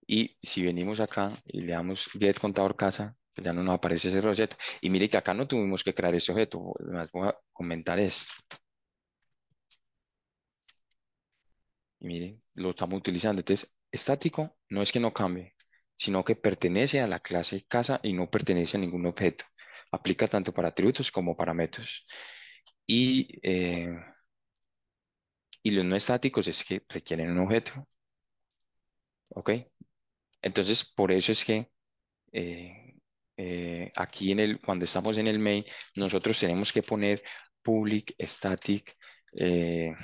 Y si venimos acá y le damos get contador casa, pues ya no nos aparece ese objeto. Y mire que acá no tuvimos que crear ese objeto. Además, voy a comentar esto. Y miren, lo estamos utilizando. Entonces, estático no es que no cambie, sino que pertenece a la clase casa y no pertenece a ningún objeto. Aplica tanto para atributos como para métodos. Y, eh, y los no estáticos es que requieren un objeto. ¿Ok? Entonces, por eso es que eh, aquí cuando estamos en el main, nosotros tenemos que poner public static. eh,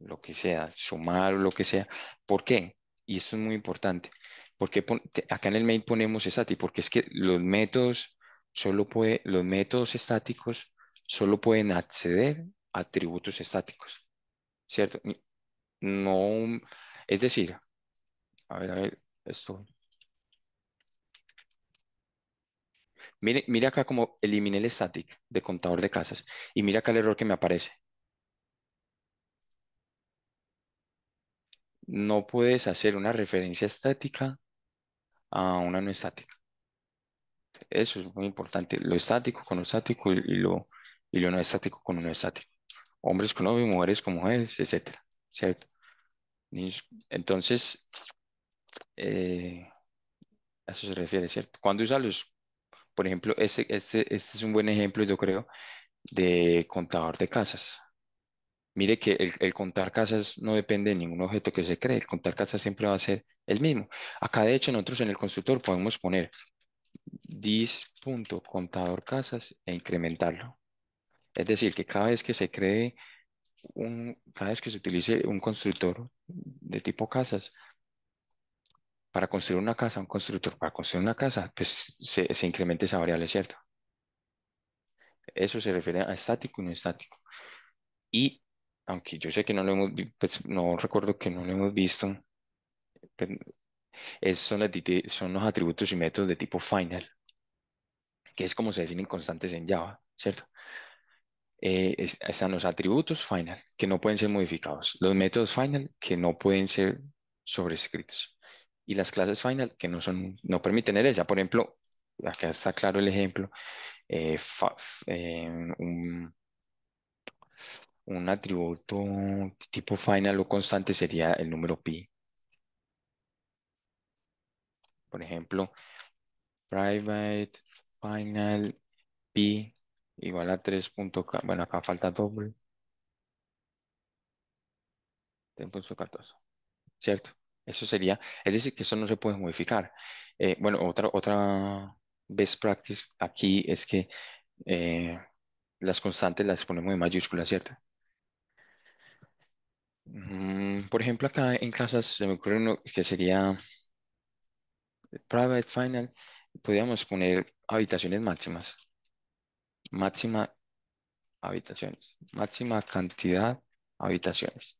lo que sea, sumar o lo que sea. ¿Por qué? Y esto es muy importante. Porque acá en el main ponemos static, porque es que los métodos estáticos solo pueden acceder a atributos estáticos, ¿cierto? No, es decir, a ver, esto. Mire acá como eliminé el static de contador de casas y mira acá el error que me aparece. No puedes hacer una referencia estática a una no estática. Eso es muy importante. Lo estático con lo estático y lo no estático con lo no estático. Hombres con hombres, mujeres con mujeres, etcétera. ¿Cierto? Entonces, a eso se refiere, ¿cierto? Cuando usa por ejemplo, este es un buen ejemplo, yo creo, de contador de casas. Mire que el contar casas no depende de ningún objeto que se cree, el contar casas siempre va a ser el mismo. Acá de hecho nosotros en el constructor podemos poner dis.contador casas e incrementarlo. Es decir, que cada vez que se utilice un constructor de tipo casas para construir una casa, un constructor para construir una casa, pues se incrementa esa variable, ¿cierto? Eso se refiere a estático y no estático. Y aunque yo sé que no lo pues no recuerdo que no lo hemos visto, pero son los atributos y métodos de tipo final, que es como se definen constantes en Java, ¿cierto? Están los atributos final, que no pueden ser modificados, los métodos final, que no pueden ser sobrescritos, y las clases final, que no permiten herencia. Por ejemplo, acá está claro el ejemplo, eh, fa- f- eh, un, un atributo tipo final o constante sería el número pi. Por ejemplo, private final pi igual a 3. Bueno, acá falta doble, 3.14, ¿cierto? Eso sería, es decir, que eso no se puede modificar. Bueno, otra best practice aquí es que eh, las constantes las ponemos en mayúsculas, ¿cierto? Por ejemplo, acá en casas se me ocurre uno que sería private final. Podríamos poner habitaciones máximas, máxima habitaciones, máxima cantidad habitaciones.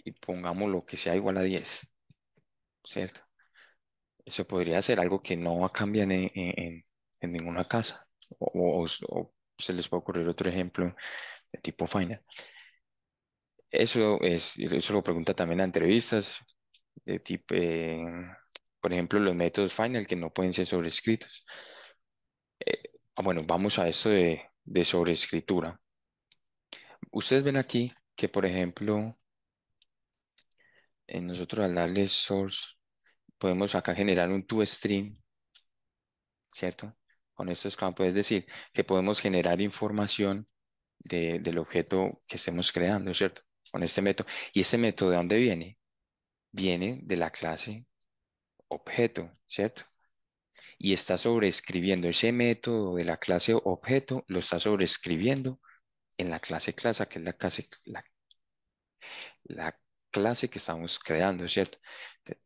Y pongamos lo que sea igual a 10, ¿cierto? Eso podría ser algo que no cambian en ninguna casa. O se les puede ocurrir otro ejemplo de tipo final. Eso lo pregunta también a entrevistas de tipo, por ejemplo, los métodos final que no pueden ser sobrescritos. Bueno, vamos a esto de sobrescritura. Ustedes ven aquí que, por ejemplo, nosotros al darle source, podemos acá generar un toString, ¿cierto? Con estos campos, es decir, que podemos generar información del objeto que estemos creando, ¿cierto? Con este método. ¿Y este método de dónde viene? Viene de la clase objeto, ¿cierto? Y está sobreescribiendo ese método de la clase objeto, lo está sobreescribiendo en la clase clase, que es la clase que estamos creando, ¿cierto?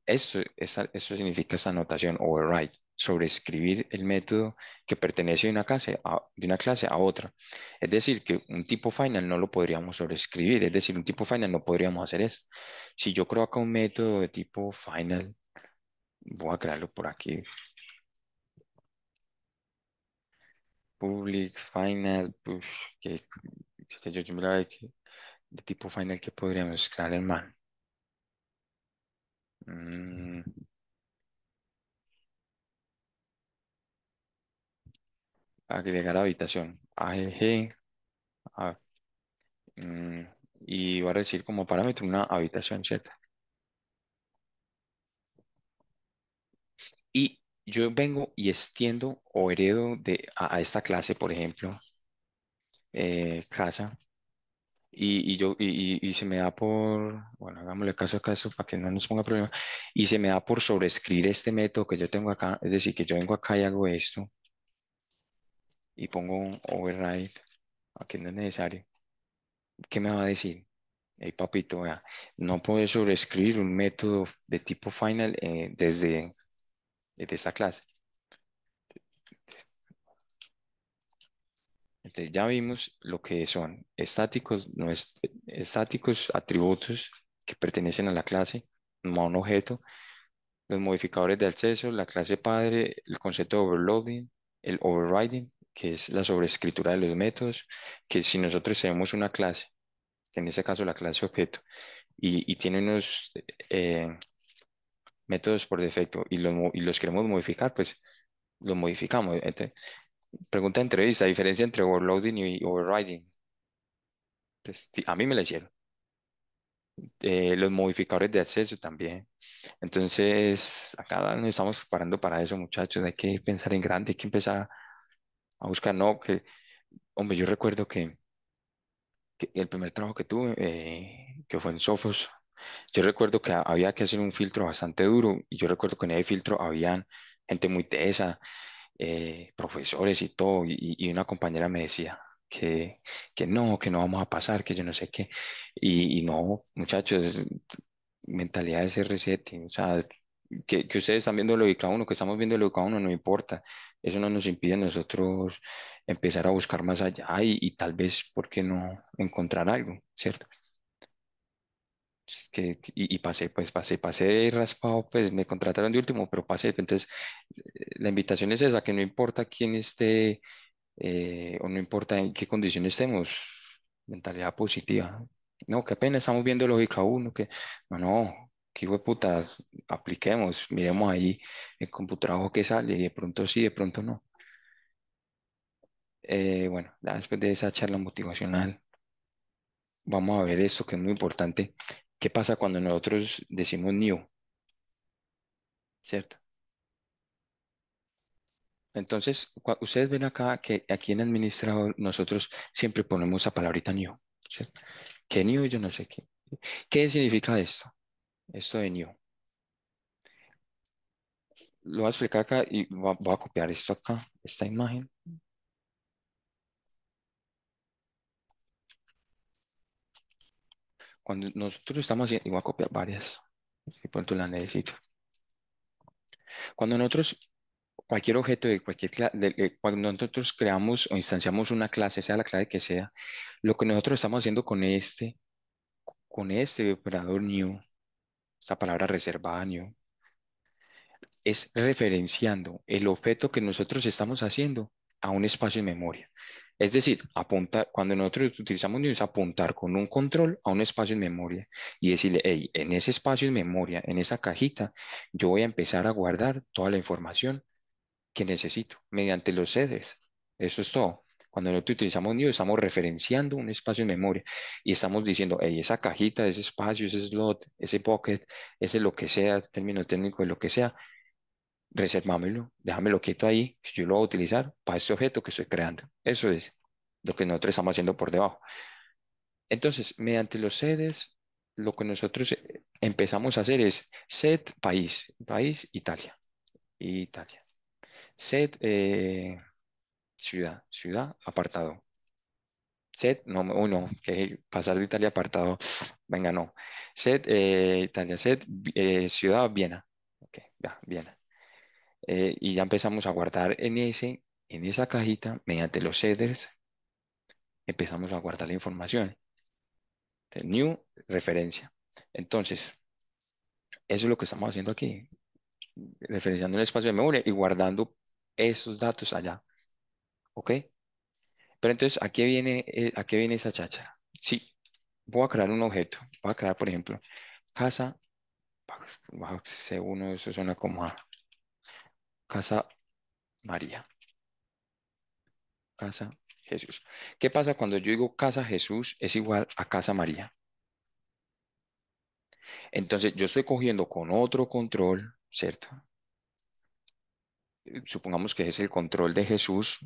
Eso significa esa notación override, sobreescribir el método que pertenece de una clase a otra. Es decir, que un tipo final no lo podríamos sobreescribir, es decir, un tipo final no podríamos hacer eso. Si yo creo acá un método de tipo final, voy a crearlo por aquí, public final, push, que yo miraba de tipo final que podríamos crear en man. Mm, Agregar habitación. AGG. a- mm, y voy a decir como parámetro una habitación, ¿cierto? Y yo vengo y extiendo o heredo a esta clase, por ejemplo, casa. Y se me da bueno, hagámosle caso a caso para que no nos ponga problema. Y se me da por sobreescribir este método que yo tengo acá. Es decir, que yo vengo acá y hago esto y pongo un override. Aquí no es necesario. ¿Qué me va a decir? Hey, papito, vea, no puedes sobreescribir un método de tipo final desde esta clase. Entonces ya vimos lo que son estáticos, estáticos atributos que pertenecen a la clase, no a un objeto, los modificadores de acceso, la clase padre, el concepto de overloading, el overriding, que es la sobreescritura de los métodos, que si nosotros tenemos una clase, que en este caso la clase objeto, y tiene unos métodos por defecto y los queremos modificar, pues los modificamos. Pregunta de entrevista, diferencia entre overloading y overriding. Pues, a mí me la hicieron. Los modificadores de acceso también. Entonces, acá nos estamos preparando para eso, muchachos. Hay que pensar en grande, hay que empezar a buscar, no, hombre, yo recuerdo que el primer trabajo que tuve, que fue en Sophos, yo recuerdo que había que hacer un filtro bastante duro y yo recuerdo que en ese filtro habían gente muy tesa, profesores y todo, y una compañera me decía que, que no vamos a pasar, que yo no sé qué, y no, muchachos, mentalidad de ese resetting, o sea, que ustedes están viendo lo de cada uno, que estamos viendo lo de cada uno, no importa, eso no nos impide a nosotros empezar a buscar más allá y tal vez, ¿por qué no encontrar algo, cierto? Y pasé, pues pasé raspado, pues me contrataron de último, pero pasé. Entonces, la invitación es esa, que no importa quién esté o no importa en qué condición estemos, mentalidad positiva. No, que apenas estamos viendo lo de cada uno, que no, que hijo de putas, apliquemos, miremos ahí el computador que sale y de pronto sí, de pronto no. Bueno, ya después de esa charla motivacional, vamos a ver esto que es muy importante. ¿Qué pasa cuando nosotros decimos new? ¿Cierto? Entonces, ustedes ven acá que aquí en administrador nosotros siempre ponemos la palabrita new, ¿cierto? Que new yo no sé qué. ¿Qué significa esto? Esto de new. Lo voy a explicar acá y voy a copiar esto acá, esta imagen. Cuando nosotros estamos haciendo, y voy a copiar varias, de pronto las necesito. Cuando nosotros, cualquier objeto de cualquier clase, cuando nosotros creamos o instanciamos una clase, sea la clase que sea, lo que nosotros estamos haciendo con este operador new, esta palabra reservada new, es referenciando el objeto que nosotros estamos haciendo a un espacio en memoria. Es decir, apuntar, cuando nosotros utilizamos new es apuntar con un control a un espacio en memoria y decirle, hey, en ese espacio en memoria, en esa cajita, yo voy a empezar a guardar toda la información que necesito mediante los headers. Eso es todo. Cuando nosotros utilizamos new, estamos referenciando un espacio en memoria y estamos diciendo, hey, esa cajita, ese espacio, ese slot, ese bucket, ese lo que sea, término técnico de lo que sea, resérvamelo, déjamelo quieto ahí, que yo lo voy a utilizar para este objeto que estoy creando. Eso es lo que nosotros estamos haciendo por debajo. Entonces, mediante los sedes, lo que nosotros empezamos a hacer es set país, país Italia, Italia. Set ciudad, ciudad apartado. Set, no, uno, que pasar de Italia apartado, venga, no. Set Italia, set ciudad Viena. Ok, ya, Viena. Y ya empezamos a guardar en esa cajita, mediante los headers, empezamos a guardar la información. New, referencia. Entonces, eso es lo que estamos haciendo aquí, referenciando el espacio de memoria y guardando esos datos allá. ¿Ok? Pero entonces, ¿a qué viene esa chacha? Sí, voy a crear un objeto. Voy a crear, por ejemplo, casa, C1, eso suena como a casa María, casa Jesús. ¿Qué pasa cuando yo digo casa Jesús es igual a casa María? Entonces, yo estoy cogiendo con otro control, ¿cierto? Supongamos que es el control de Jesús,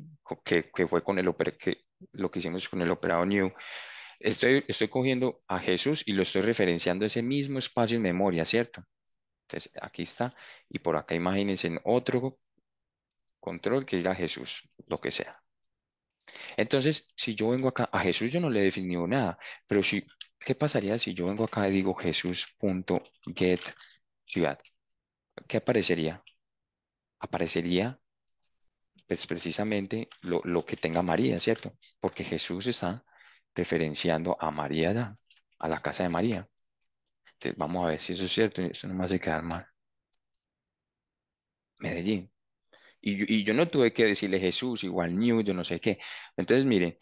que fue con lo que hicimos con el operado new. Estoy cogiendo a Jesús y lo estoy referenciando a ese mismo espacio en memoria, ¿cierto? Entonces, aquí está. Y por acá imagínense en otro control que diga Jesús, lo que sea. Entonces, si yo vengo acá, a Jesús yo no le he definido nada, pero si, ¿qué pasaría si yo vengo acá y digo Jesús.get ciudad? ¿Qué aparecería? Aparecería pues precisamente lo que tenga María, ¿cierto? Porque Jesús está referenciando a María ya, a la casa de María. Entonces, vamos a ver si eso es cierto, y eso no me hace quedar mal. Medellín. Y yo no tuve que decirle Jesús, igual New, yo no sé qué. Entonces, miren,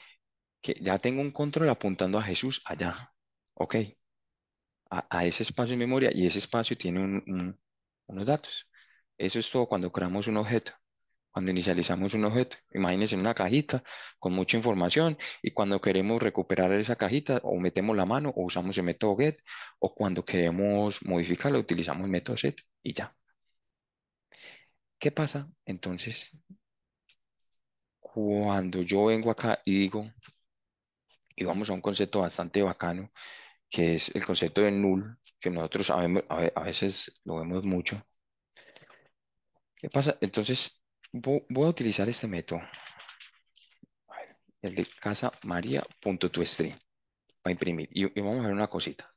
que ya tengo un control apuntando a Jesús allá, ¿ok? A ese espacio en memoria y ese espacio tiene unos datos. Eso es todo cuando creamos un objeto. Cuando inicializamos un objeto. Imagínense una cajita con mucha información y cuando queremos recuperar esa cajita o metemos la mano o usamos el método get o cuando queremos modificarlo utilizamos el método set y ya. ¿Qué pasa? Entonces, cuando yo vengo acá y digo y vamos a un concepto bastante bacano, que es el concepto de null, que nosotros a veces lo vemos mucho. ¿Qué pasa? Entonces, voy a utilizar este método, a ver, el de casa María.toString, para imprimir. Y vamos a ver una cosita.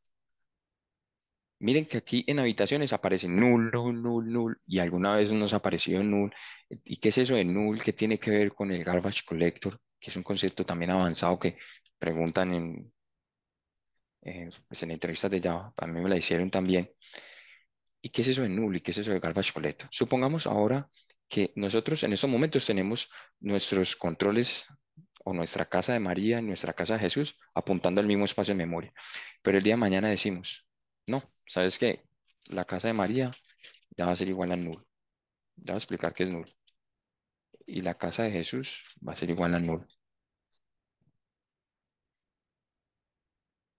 Miren que aquí en habitaciones aparece null, null, null, null, y alguna vez nos ha aparecido null. ¿Y qué es eso de null? ¿Qué tiene que ver con el garbage collector? Que es un concepto también avanzado que preguntan pues en entrevistas de Java. A mí me la hicieron también. ¿Y qué es eso de null? ¿Y qué es eso de garbage collector? Supongamos ahora que nosotros en estos momentos tenemos nuestros controles o nuestra casa de María, nuestra casa de Jesús, apuntando al mismo espacio de memoria. Pero el día de mañana decimos, no, ¿sabes qué? La casa de María ya va a ser igual a null. Ya voy a explicar qué es null. Y la casa de Jesús va a ser igual a null.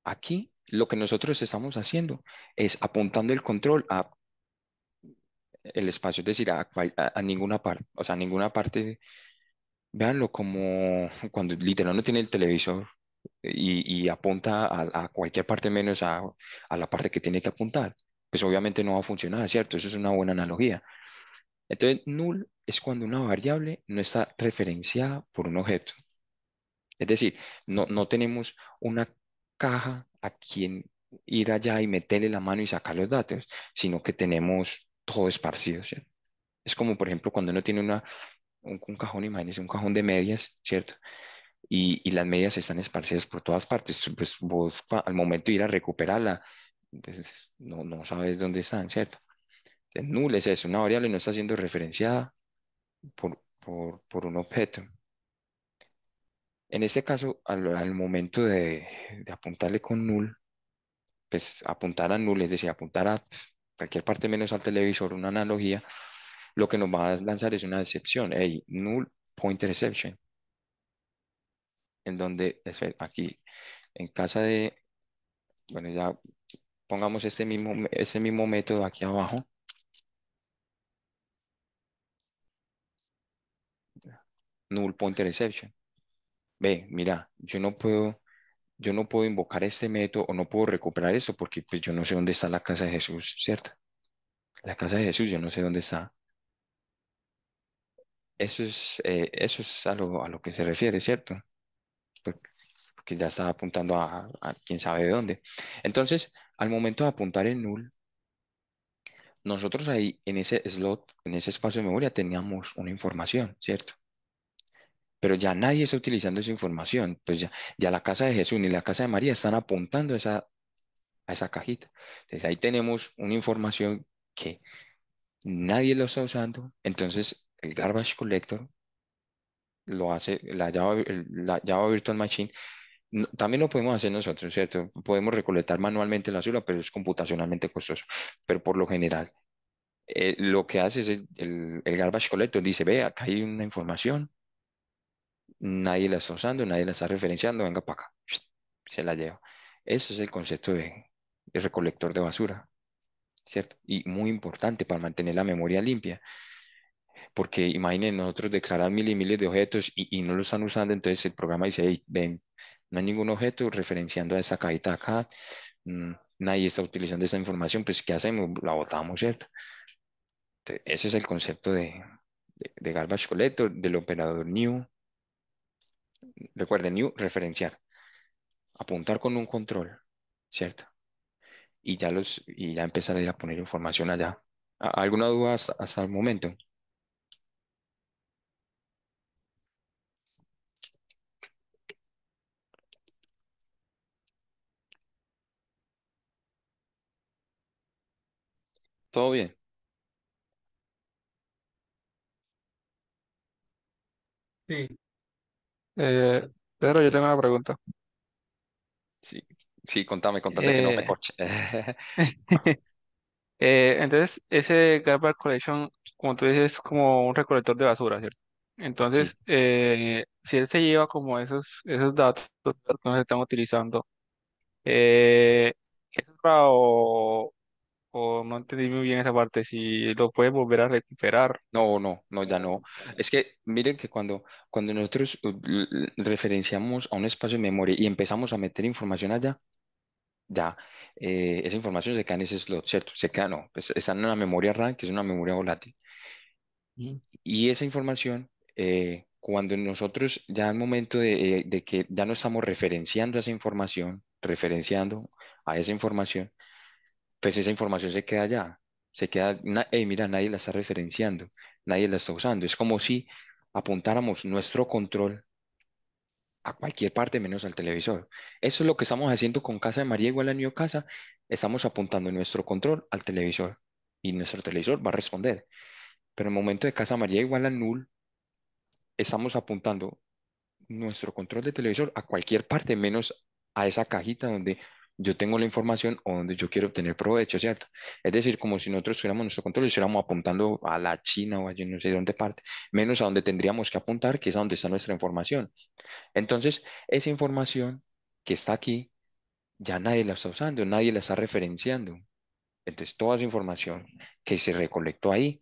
Aquí lo que nosotros estamos haciendo es apuntando el control a el espacio, es decir, a ninguna parte. O sea, a ninguna parte. Véanlo como cuando literal no tiene el televisor y apunta a cualquier parte menos a la parte que tiene que apuntar. Pues obviamente no va a funcionar, ¿cierto? Eso es una buena analogía. Entonces, null es cuando una variable no está referenciada por un objeto. Es decir, no tenemos una caja a quien ir allá y meterle la mano y sacar los datos, sino que tenemos todo esparcido, ¿cierto? Es como, por ejemplo, cuando uno tiene un cajón, imagínese, un cajón de medias, ¿cierto? Y las medias están esparcidas por todas partes. Pues vos al momento de ir a recuperarla, pues, no sabes dónde están, ¿cierto? Entonces, null es eso, una variable no está siendo referenciada por un objeto. En este caso, al momento de apuntarle con null, pues apuntar a null, es decir, apuntar a cualquier parte menos al televisor, una analogía, lo que nos va a lanzar es una excepción, hey, null pointer exception, en donde aquí en casa de, bueno, ya pongamos este mismo método aquí abajo, null pointer exception. Ve, mira, yo no puedo invocar este método o no puedo recuperar esto porque pues yo no sé dónde está la casa de Jesús, ¿cierto? La casa de Jesús, yo no sé dónde está. Eso es a lo que se refiere, ¿cierto? Porque, porque ya estaba apuntando a quién sabe de dónde. Entonces, al momento de apuntar en null, nosotros ahí en ese slot, en ese espacio de memoria, teníamos una información, ¿cierto? Pero ya nadie está utilizando esa información, pues ya la casa de Jesús ni la casa de María están apuntando a esa cajita. Entonces ahí tenemos una información que nadie lo está usando, entonces el garbage collector lo hace la Java Virtual Machine. También lo podemos hacer nosotros, ¿cierto? Podemos recolectar manualmente la basura, pero es computacionalmente costoso. Pero por lo general, lo que hace es el garbage collector, dice, ve, acá hay una información, nadie la está usando, nadie la está referenciando, venga para acá, se la lleva. Ese es el concepto de recolector de basura, ¿cierto? Y muy importante para mantener la memoria limpia, porque imaginen nosotros declarar mil y miles de objetos y no lo están usando, entonces el programa dice, hey, ven, no hay ningún objeto referenciando a esa cajita acá, nadie está utilizando esa información, pues ¿qué hacemos? La botamos, ¿cierto? Ese es el concepto de garbage collector, del operador new. Recuerden, new, referenciar, apuntar con un control, ¿cierto? Y ya empezar a ir a poner información allá. ¿Alguna duda hasta el momento? ¿Todo bien? Sí, Eh, Pedro, yo tengo una pregunta. Sí, sí, contame que no me Eh, corche. entonces, ese garbage collection, como tú dices, es como un recolector de basura, ¿cierto? Sí, Entonces, si él se lleva como esos datos que nos están utilizando, eh, ¿es O no entendí muy bien esa parte, si lo puedes volver a recuperar. No, no, no, ya no. Es que miren que cuando nosotros referenciamos a un espacio de memoria y empezamos a meter información allá, ya esa información se queda en ese slot, ¿cierto? Se queda, no, pues está en una memoria RAM, que es una memoria volátil. Mm. Y esa información, cuando nosotros ya al momento de que ya no estamos referenciando a esa información, referenciando a esa información, pues esa información se queda allá. Se queda, mira, nadie la está referenciando, nadie la está usando. Es como si apuntáramos nuestro control a cualquier parte menos al televisor. Eso es lo que estamos haciendo con Casa de María igual a New Casa. Estamos apuntando nuestro control al televisor y nuestro televisor va a responder. Pero en el momento de Casa María igual a null, estamos apuntando nuestro control de televisor a cualquier parte menos a esa cajita donde yo tengo la información o donde yo quiero obtener provecho, ¿cierto? Es decir, como si nosotros tuviéramos nuestro control y estuviéramos apuntando a la China o a yo no sé dónde parte, menos a donde tendríamos que apuntar, que es a donde está nuestra información. Entonces, esa información que está aquí, ya nadie la está usando, nadie la está referenciando. Entonces, toda esa información que se recolectó ahí,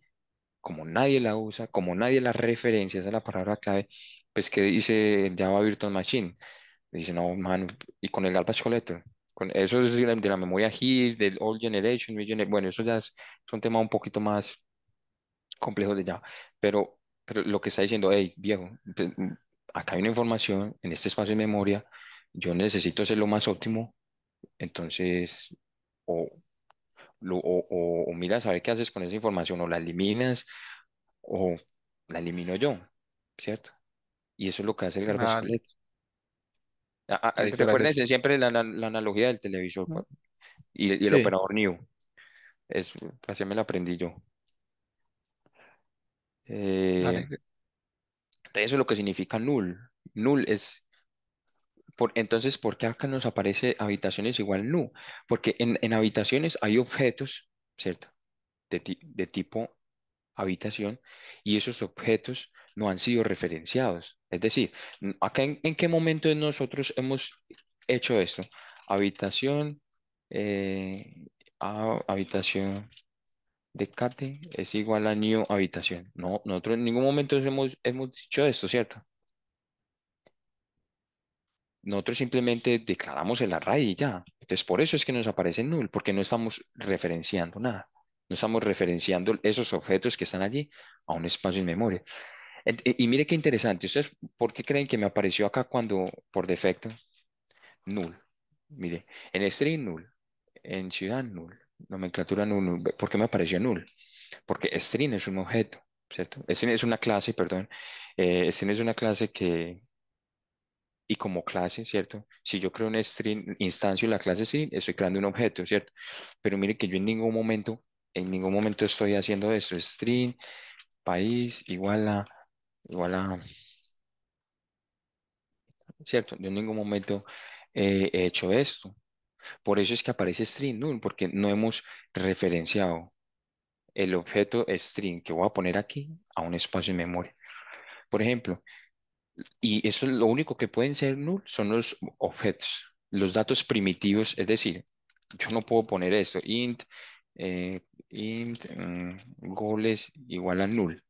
como nadie la usa, como nadie la referencia, esa es la palabra clave, pues que dice Java Virtual Machine. Dice, no, man, y con el garbage collector. Con, eso es de la memoria heap, del old generation, bueno, eso ya es un tema un poquito más complejo de Java. Pero lo que está diciendo, hey, viejo, acá hay una información en este espacio de memoria, yo necesito hacer lo más óptimo, entonces, o, o miras a ver qué haces con esa información, o la eliminas, o la elimino yo, ¿cierto? Y eso es lo que hace el garbage Ah, collector. muchas gracias. Recuérdense siempre la analogía del televisor ¿No? y el Sí, operador new. Es, así me la aprendí yo. Eh, vale, eso es lo que significa null. Null es, entonces, ¿por qué acá nos aparece habitaciones igual nu? Porque en habitaciones hay objetos, ¿cierto? De tipo habitación y esos objetos no han sido referenciados. Es decir, acá en qué momento nosotros hemos hecho esto. Habitación, eh, habitación de Kate es igual a new habitación. No, nosotros en ningún momento hemos dicho esto, ¿cierto? Nosotros simplemente declaramos el array y ya. Entonces, por eso es que nos aparece null, porque no estamos referenciando nada. No estamos referenciando esos objetos que están allí a un espacio en memoria. Y mire qué interesante. ¿Ustedes por qué creen que me apareció acá cuando por defecto null? Mire, en string null, en ciudad null, nomenclatura null, null. ¿Por qué me apareció null? Porque string es un objeto, ¿cierto? String es una clase, perdón. String es una clase que, y como clase, ¿cierto? Si yo creo un string, instancio de la clase string, estoy creando un objeto, ¿cierto? Pero mire que yo en ningún momento estoy haciendo eso. String, país, igual a, ¿cierto? Yo en ningún momento he hecho esto. Por eso es que aparece string null, porque no hemos referenciado el objeto string que voy a poner aquí a un espacio en memoria. Por ejemplo, y eso es lo único que pueden ser null son los objetos, los datos primitivos, es decir, yo no puedo poner esto, goles igual a null.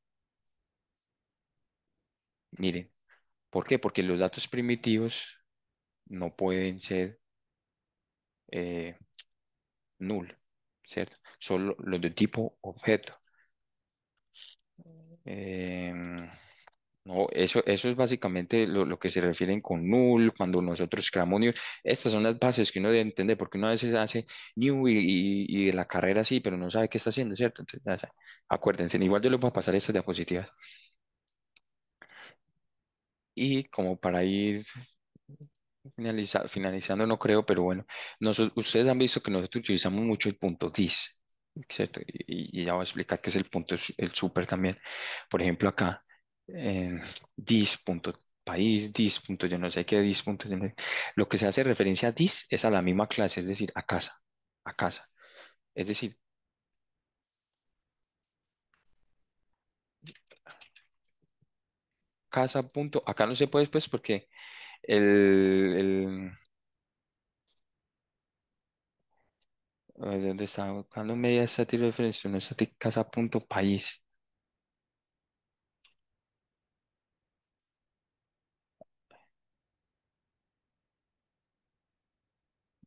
Miren, ¿por qué? Porque los datos primitivos no pueden ser eh, null, ¿cierto? Solo los de tipo objeto. Em, no, eso es básicamente lo que se refieren con null, cuando nosotros creamos new. Estas son las bases que uno debe entender, porque uno a veces hace new y de la carrera sí, pero no sabe qué está haciendo, ¿cierto? Entonces, acuérdense, igual yo les voy a pasar estas diapositivas. Y como para ir finalizando, no creo, pero bueno, ustedes han visto que nosotros utilizamos mucho el punto dis, ¿cierto? Y ya voy a explicar qué es el punto, el super también. Por ejemplo, acá, en dis punto país, dis punto yo no sé qué, dis punto yo no sé. Lo que se hace referencia a dis es a la misma clase, es decir, a casa, a casa. Es decir, casa punto, acá no se puede pues porque el, ¿Dónde está? Buscando media estática de referencia, no estática casa punto país.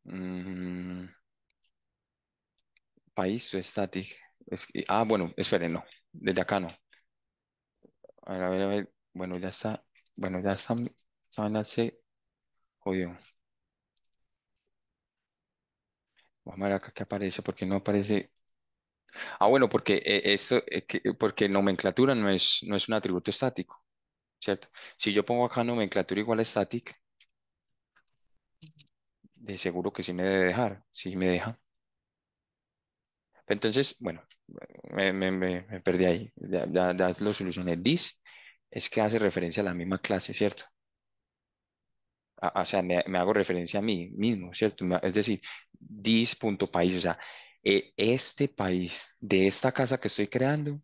Mm, país to static. Bueno, espere, no. Desde acá no. A ver, a ver, a ver. Bueno, ya está. Bueno, ya está. Saben hace. Jodió. Vamos a ver acá qué aparece. Porque no aparece. Bueno, porque porque nomenclatura no es un atributo estático, ¿cierto? Si yo pongo acá nomenclatura igual a static, de seguro que sí me debe dejar. Sí me deja. Entonces, bueno, me perdí ahí. Ya lo solucioné. This es que hace referencia a la misma clase, ¿cierto? O sea, me hago referencia a mí mismo, ¿cierto? Es decir, this.país, o sea, este país de esta casa que estoy creando,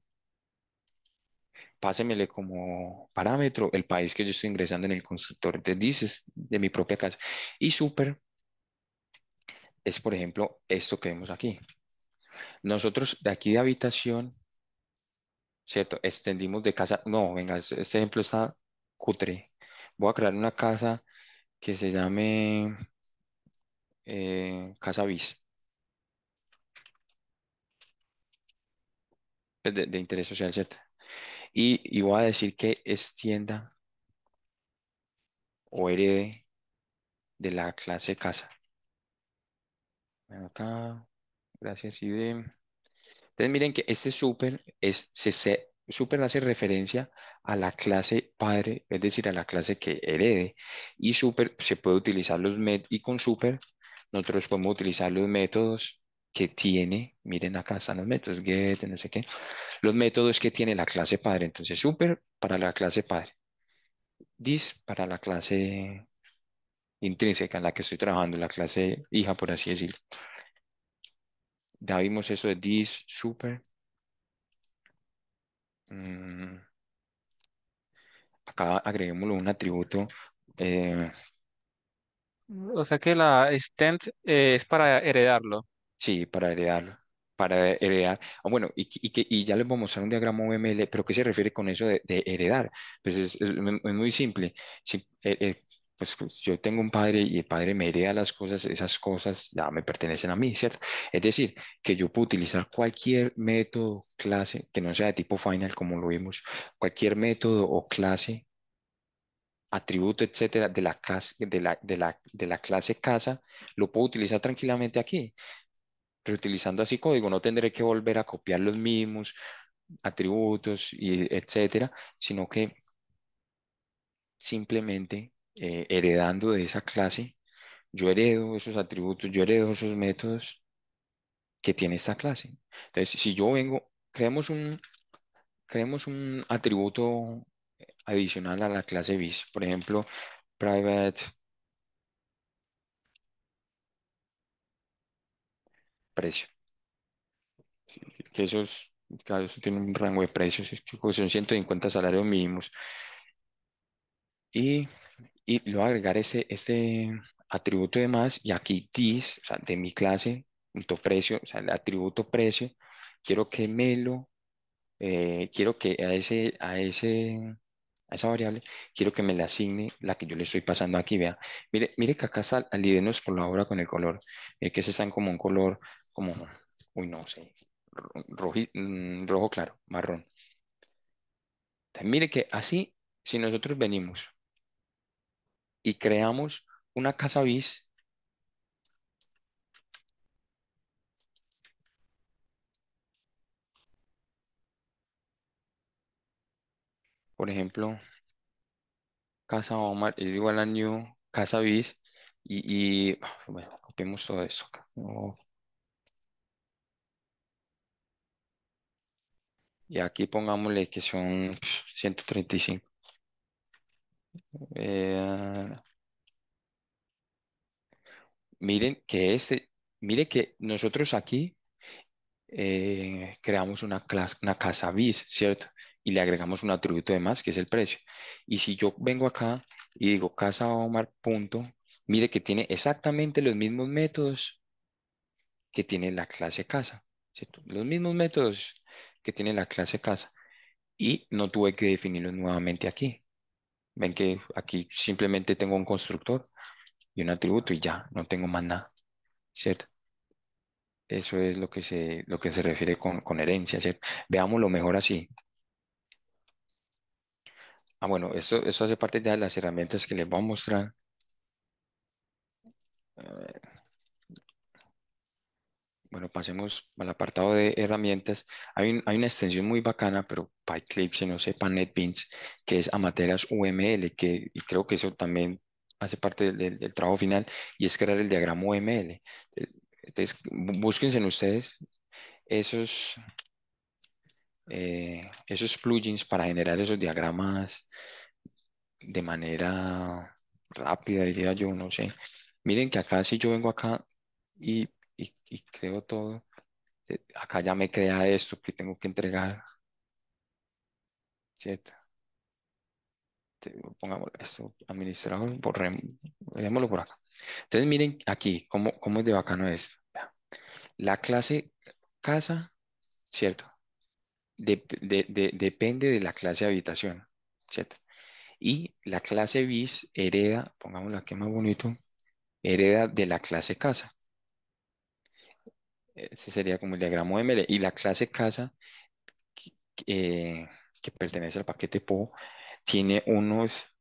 pásemele como parámetro el país que yo estoy ingresando en el constructor. Entonces, this es de mi propia casa. Y super es, por ejemplo, esto que vemos aquí. Nosotros de aquí de habitación, ¿cierto? Extendimos de casa. No, venga, este ejemplo está cutre. Voy a crear una casa que se llame Casa Bis, pues, de interés social, ¿cierto? Y voy a decir que extienda o herede de la clase casa. Bueno, acá, gracias, ID. Entonces miren que este súper súper hace referencia a la clase padre, es decir, a la clase que herede. Y súper se puede utilizar y con súper nosotros podemos utilizar los métodos que tiene, miren acá están los métodos, get, no sé qué, los métodos que tiene la clase padre. Entonces súper para la clase padre, this para la clase intrínseca en la que estoy trabajando, la clase hija, por así decirlo. Ya vimos eso de this, súper. Mm, Acá agreguémosle un atributo, eh, O sea que la extent es para heredarlo. sí, para heredarlo. Para heredar. Bueno, y ya les voy a mostrar un diagrama UML, pero ¿qué se refiere con eso de heredar? Pues es muy simple. Si, pues yo tengo un padre y el padre me hereda las cosas, esas cosas ya me pertenecen a mí, ¿cierto? Es decir, que yo puedo utilizar cualquier método, clase, que no sea de tipo final, como lo vimos, cualquier método o clase atributo, etcétera, de la clase, de la clase casa, lo puedo utilizar tranquilamente aquí, reutilizando así código. No tendré que volver a copiar los mismos atributos y etcétera, sino que simplemente heredando de esa clase, yo heredo esos atributos, yo heredo esos métodos que tiene esta clase. Entonces, si yo vengo, creemos un atributo adicional a la clase bis, por ejemplo, private precio. Sí, que esos, claro, eso tiene un rango de precios, es que pues, son 150 salarios mínimos. Y, y le voy a agregar este atributo de más y aquí this, o sea, de mi clase, punto precio, o sea, el atributo precio, quiero que quiero que a esa variable, quiero que me le asigne la que yo le estoy pasando aquí, vea. Mire que acá está, el IDE nos colabora con el color. Mire que ese está en como un color, como, uy, no sé, rojo claro, marrón. Entonces, mire que así, si nosotros venimos y creamos una casa bis, por ejemplo, casa Omar es igual a new casa bis bueno, copiemos todo esto acá. No, y aquí pongámosle que son 135. Eh, miren que mire que nosotros aquí creamos una casa bis, ¿cierto? Y le agregamos un atributo de más, que es el precio. Y si yo vengo acá y digo casa Omar punto, mire que tiene exactamente los mismos métodos que tiene la clase casa, ¿cierto? Los mismos métodos que tiene la clase casa y no tuve que definirlos nuevamente aquí. Ven que aquí simplemente tengo un constructor y un atributo y ya, no tengo más nada, ¿cierto? Eso es lo que se refiere con herencia, ¿cierto? Veámoslo mejor así. Ah, bueno, eso hace parte ya de las herramientas que les voy a mostrar. Eh, Bueno, pasemos al apartado de herramientas. Hay una extensión muy bacana, pero para Eclipse, no sé, para NetBeans, que es Amateras UML, y creo que eso también hace parte del trabajo final, y es crear el diagrama UML. Entonces, búsquense en ustedes esos, esos plugins para generar esos diagramas de manera rápida, diría yo, no sé. Miren que acá, si yo vengo acá y, y creo todo. Acá ya me crea esto que tengo que entregar, ¿cierto? Pongamos esto, administrador, borrémoslo por acá. Entonces miren aquí cómo es de bacano esto. Vea, la clase casa, ¿cierto? Depende de la clase habitación, ¿cierto? Y la clase bis hereda, pongámoslo aquí más bonito, hereda de la clase casa. Ese sería como el diagrama ML. Y la clase casa que, que pertenece al paquete PO tiene unos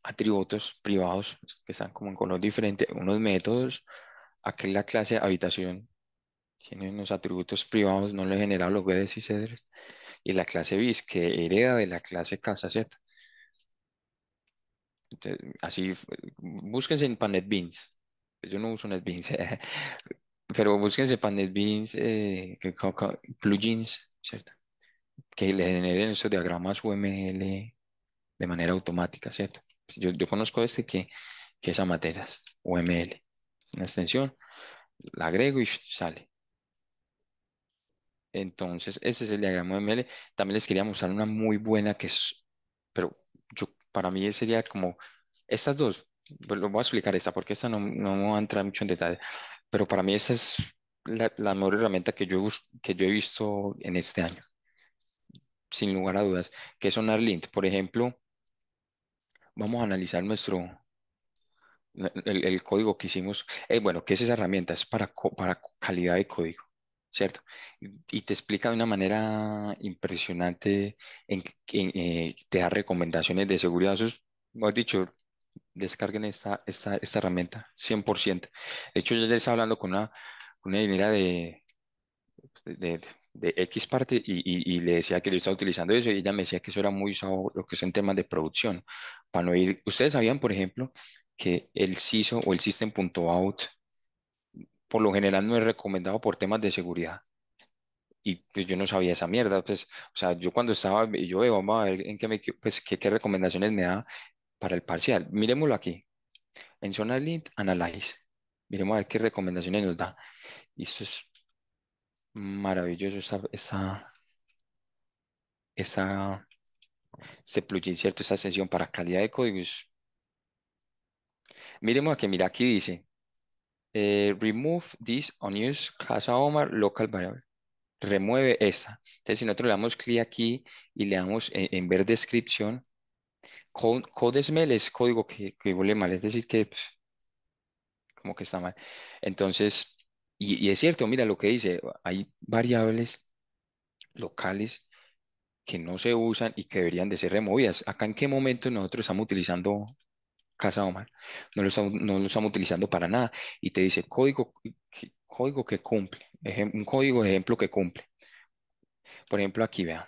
atributos privados que están como en color diferente, unos métodos. Aquí la clase habitación tiene unos atributos privados, no le he generado los GUIDs y cedres. Y la clase bis que hereda de la clase casa Z. Entonces, así, búsquense en PanetBeans. Yo no uso NetBeans, pero búsquense PanetBeans, plugins, ¿cierto? Que le generen esos diagramas UML de manera automática, ¿cierto? Yo conozco este que es a materas, UML, una extensión, la agrego y sale. Entonces, ese es el diagrama UML. También les quería mostrar una muy buena que es, pero para mí sería como estas dos. Pues lo voy a explicar esta porque esta no me va a entrar mucho en detalle, pero para mí esta es la mejor herramienta que yo he visto en este año, sin lugar a dudas, que es SonarLint. Por ejemplo, vamos a analizar el código que hicimos. Bueno, ¿qué es esa herramienta? Es para calidad de código, ¿cierto? Y te explica de una manera impresionante, te da recomendaciones de seguridad. Eso es, hemos dicho, descarguen esta herramienta, 100%. De hecho, yo ya estaba hablando con una ingeniera de, de X parte y le decía que yo estaba utilizando eso y ella me decía que eso era muy usado lo que son temas de producción. Para no ir, ustedes sabían, por ejemplo, que el CISO o el System.out por lo general no es recomendado por temas de seguridad. Y pues yo no sabía esa mierda, pues, o sea, yo cuando estaba, y yo vamos a ver en pues, qué recomendaciones me da para el parcial. Miremoslo aquí, en Zona Lint Analyze. Miremos a ver qué recomendaciones nos da. Y esto es maravilloso, esta, este plugin, ¿cierto? Esta extensión para calidad de códigos. Miremos aquí, mira, aquí dice, remove this unused class Omar local variable. Remueve esta. Entonces, si nosotros le damos clic aquí y le damos en ver descripción, code smell es código que huele mal, es decir, que pues, como que está mal. Entonces, y es cierto, mira lo que dice, hay variables locales que no se usan y que deberían de ser removidas. Acá en qué momento nosotros estamos utilizando Casa Omar, no lo estamos utilizando para nada. Y te dice código que cumple, un código de ejemplo que cumple. Por ejemplo, aquí vean,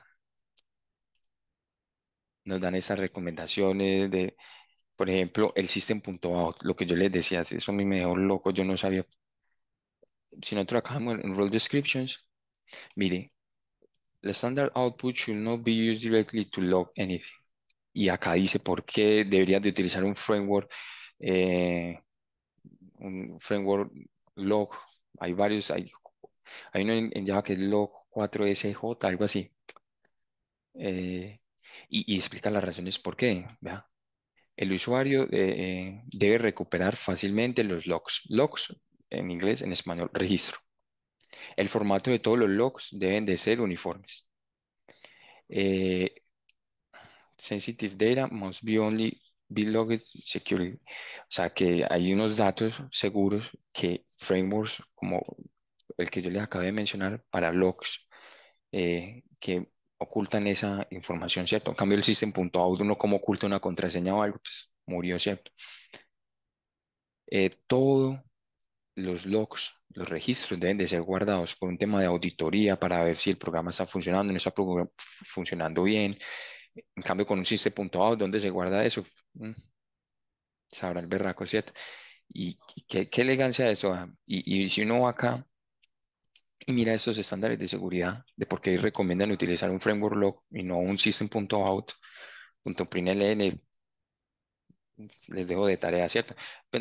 nos dan esas recomendaciones de, por ejemplo, el system.out, lo que yo les decía, eso a mí me dejó loco, yo no sabía. Si nosotros acabamos en role descriptions, mire, the standard output should not be used directly to log anything. Y acá dice por qué deberías de utilizar eh, un framework log. Hay varios, hay uno en Java que es log 4SJ, algo así. Eh, y explica las razones por qué. Vea. El usuario debe recuperar fácilmente los logs. Logs en inglés, en español, registro. El formato de todos los logs deben de ser uniformes. Eh, sensitive data must be only be logged securely. O sea que hay unos datos seguros que frameworks como el que yo les acabé de mencionar para logs que ocultan esa información, ¿cierto? En cambio el system.out, uno como oculta una contraseña o algo, pues murió, ¿cierto? Todos los logs, los registros deben de ser guardados por un tema de auditoría para ver si el programa está funcionando, no está funcionando bien. En cambio, con un system.out, ¿dónde se guarda eso? Mm, sabrá el berraco, ¿cierto? Y qué elegancia eso. Y si uno va acá y mira estos estándares de seguridad, de por qué recomiendan utilizar un framework log y no un system.out, .println, les dejo de tarea, ¿cierto?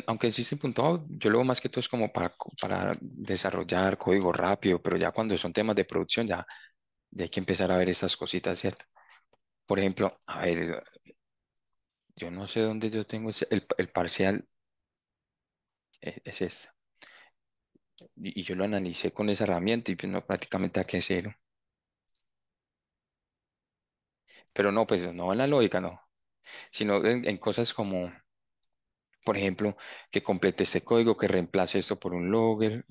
Aunque el system.out yo lo veo más que todo es como para desarrollar código rápido, pero ya cuando son temas de producción ya hay que empezar a ver estas cositas, ¿cierto? Por ejemplo, a ver, yo no sé dónde yo tengo el parcial, es este. Y yo lo analicé con esa herramienta y pues no prácticamente a qué cero. Pero no, pues no en la lógica, no, sino en cosas como, por ejemplo, que complete este código, que reemplace esto por un logger,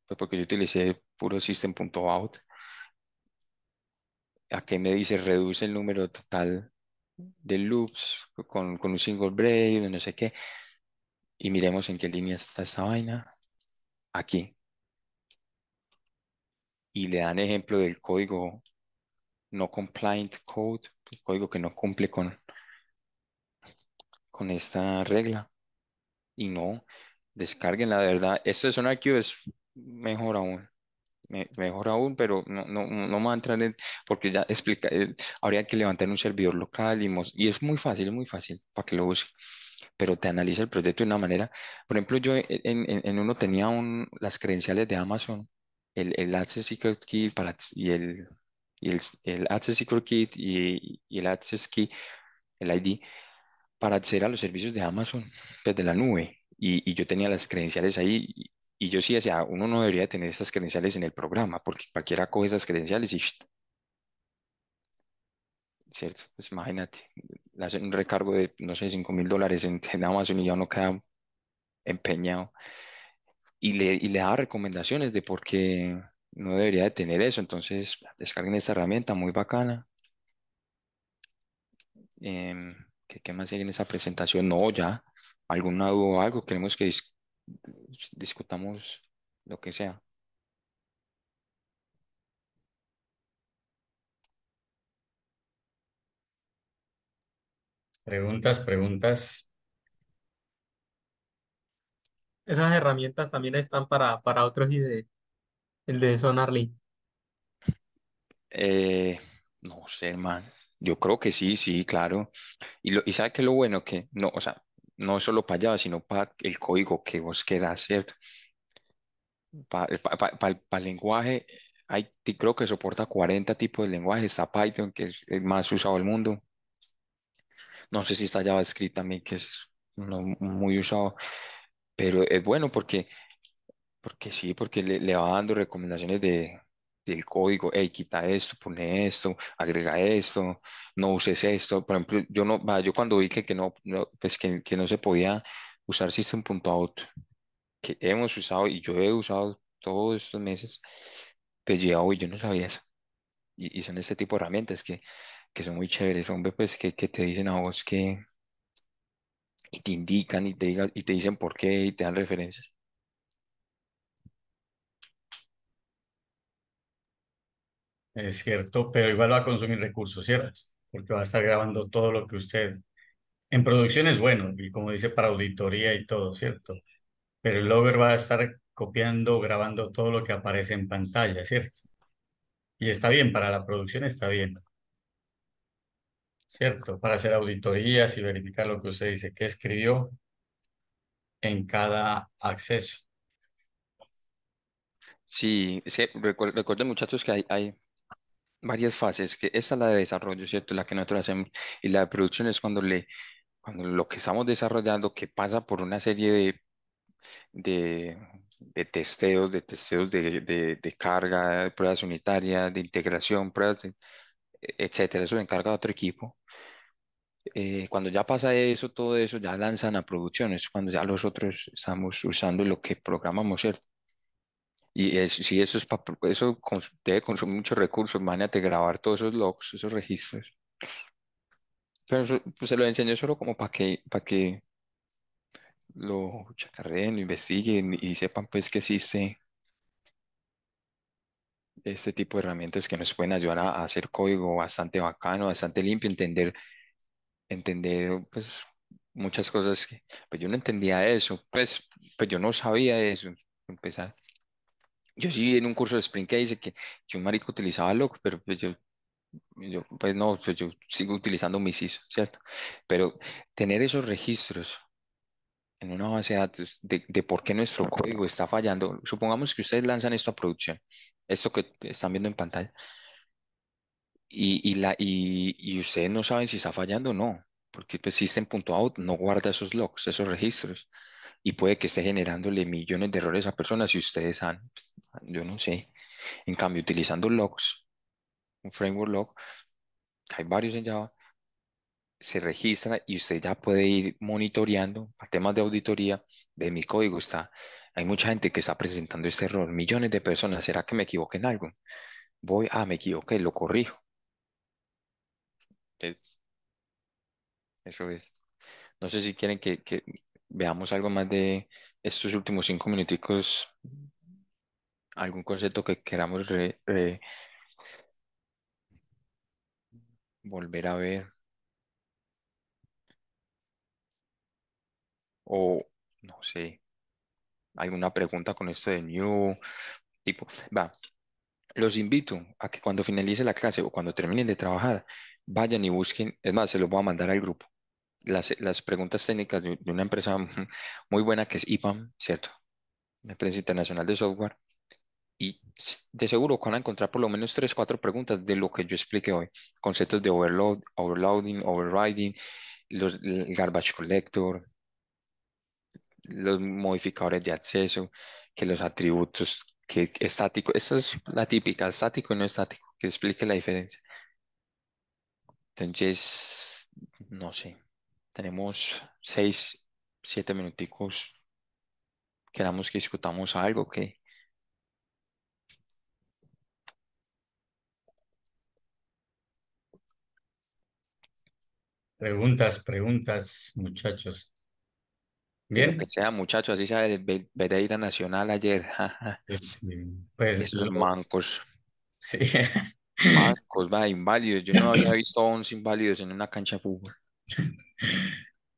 pues porque yo utilicé puro system.out. ¿A qué me dice reduce el número total de loops con un single break, no sé qué? Y miremos en qué línea está esta vaina. Aquí. Y le dan ejemplo del código no compliant code, el código que no cumple con esta regla. Y no, descarguen la verdad. Esto es un archivo, es mejor aún. Mejor aún, pero no me va a entrar en, porque ya explica, habría que levantar un servidor local y es muy fácil para que lo use, pero te analiza el proyecto de una manera. Por ejemplo, yo en uno tenía las credenciales de Amazon, el Access Secret Key y el Access Secret Key y el Access Key, el ID, para acceder a los servicios de Amazon desde la nube. Y yo tenía las credenciales ahí. Y yo sí decía, uno no debería tener esas credenciales en el programa, porque cualquiera coge esas credenciales y, ¿cierto? Pues imagínate, le hacen un recargo de, no sé, $5.000 en Amazon y ya uno queda empeñado. Y le daba recomendaciones de por qué no debería de tener eso. Entonces, descarguen esta herramienta muy bacana. ¿Qué más sigue en esa presentación? No, ya. ¿Alguna duda o algo? Queremos que discutamos lo que sea. Preguntas, preguntas. Esas herramientas también están para otros IDE, el de Sonarly. Eh, no sé, hermano. Yo creo que sí, sí, claro. Y ¿sabe qué es lo bueno? Que no, o sea, no es solo para Java, sino para el código que vos querás, ¿cierto? Para el lenguaje, creo que soporta 40 tipos de lenguaje. Está Python, que es el más usado del mundo. No sé si está JavaScript también, que es muy usado. Pero es bueno porque sí, porque le va dando recomendaciones del código. Hey, quita esto, pone esto, agrega esto, no uses esto. Por ejemplo, yo no, yo cuando vi pues que no se podía usar System.out, que hemos usado y yo he usado todos estos meses, pues ya hoy yo no sabía eso. Y son este tipo de herramientas que son muy chéveres, son pues que te dicen a vos y te indican y te dicen por qué y te dan referencias. Es cierto, pero igual va a consumir recursos, ¿cierto? Porque va a estar grabando todo lo que usted... En producción es bueno, y como dice, para auditoría y todo, ¿cierto? Pero el logger va a estar copiando, grabando todo lo que aparece en pantalla, ¿cierto? Y está bien, para la producción está bien, ¿cierto? Para hacer auditorías y verificar lo que usted dice, que escribió en cada acceso. Sí, es que recuerden muchachos que hay varias fases, que esta es la de desarrollo, ¿cierto? La que nosotros hacemos, y la de producción es cuando lo que estamos desarrollando, que pasa por una serie de de carga, de pruebas unitarias, de integración, etcétera. Eso lo encarga otro equipo. Cuando ya pasa eso, todo eso, ya lanzan a producciones, cuando ya nosotros estamos usando lo que programamos, ¿cierto? Y si eso debe consumir muchos recursos, imagínate grabar todos esos logs, esos registros. Pero eso, pues, se lo enseño solo como para que lo chacarreen, lo investiguen y sepan pues que existe este tipo de herramientas que nos pueden ayudar a hacer código bastante bacano, bastante limpio, entender pues muchas cosas que pues yo no entendía eso, pues yo no sabía eso, para empezar. Yo sí en un curso de Spring que dice que un marico utilizaba log, pero pues pues no, pues yo sigo utilizando mis ISO, ¿cierto? Pero tener esos registros en una base de datos de por qué nuestro código está fallando, supongamos que ustedes lanzan esto a producción, esto que están viendo en pantalla, y ustedes no saben si está fallando o no, porque pues System.out no guarda esos logs, esos registros, y puede que esté generándole millones de errores a personas y ustedes yo no sé. En cambio, utilizando logs, un framework log, hay varios en Java, se registra y usted ya puede ir monitoreando a temas de auditoría de mi código. Hay mucha gente que está presentando este error, millones de personas. ¿Será que me equivoqué en algo? Me equivoqué, lo corrijo. Es- Eso es. No sé si quieren que veamos algo más de estos últimos 5 minuticos, algún concepto que queramos volver a ver o no sé, alguna pregunta con esto de New, tipo, va. Los invito a que cuando finalice la clase o cuando terminen de trabajar, vayan y busquen, es más, se los voy a mandar al grupo, las preguntas técnicas de una empresa muy buena que es EPAM, ¿cierto? Una empresa internacional de software. Y de seguro van a encontrar por lo menos 3, 4 preguntas de lo que yo expliqué hoy. Conceptos de overloading, overriding, el garbage collector, los modificadores de acceso, que los atributos, que estático, esta es la típica, estático y no estático, que explique la diferencia. Entonces, no sé, tenemos 6, 7 minuticos, queramos que discutamos algo que Preguntas, preguntas, muchachos. de lo que Bien. sea, muchachos, así sea de Pereira Nacional ayer, Sí, pues esos mancos, sí. mancos, va, inválidos, yo no había visto 11 inválidos en una cancha de fútbol.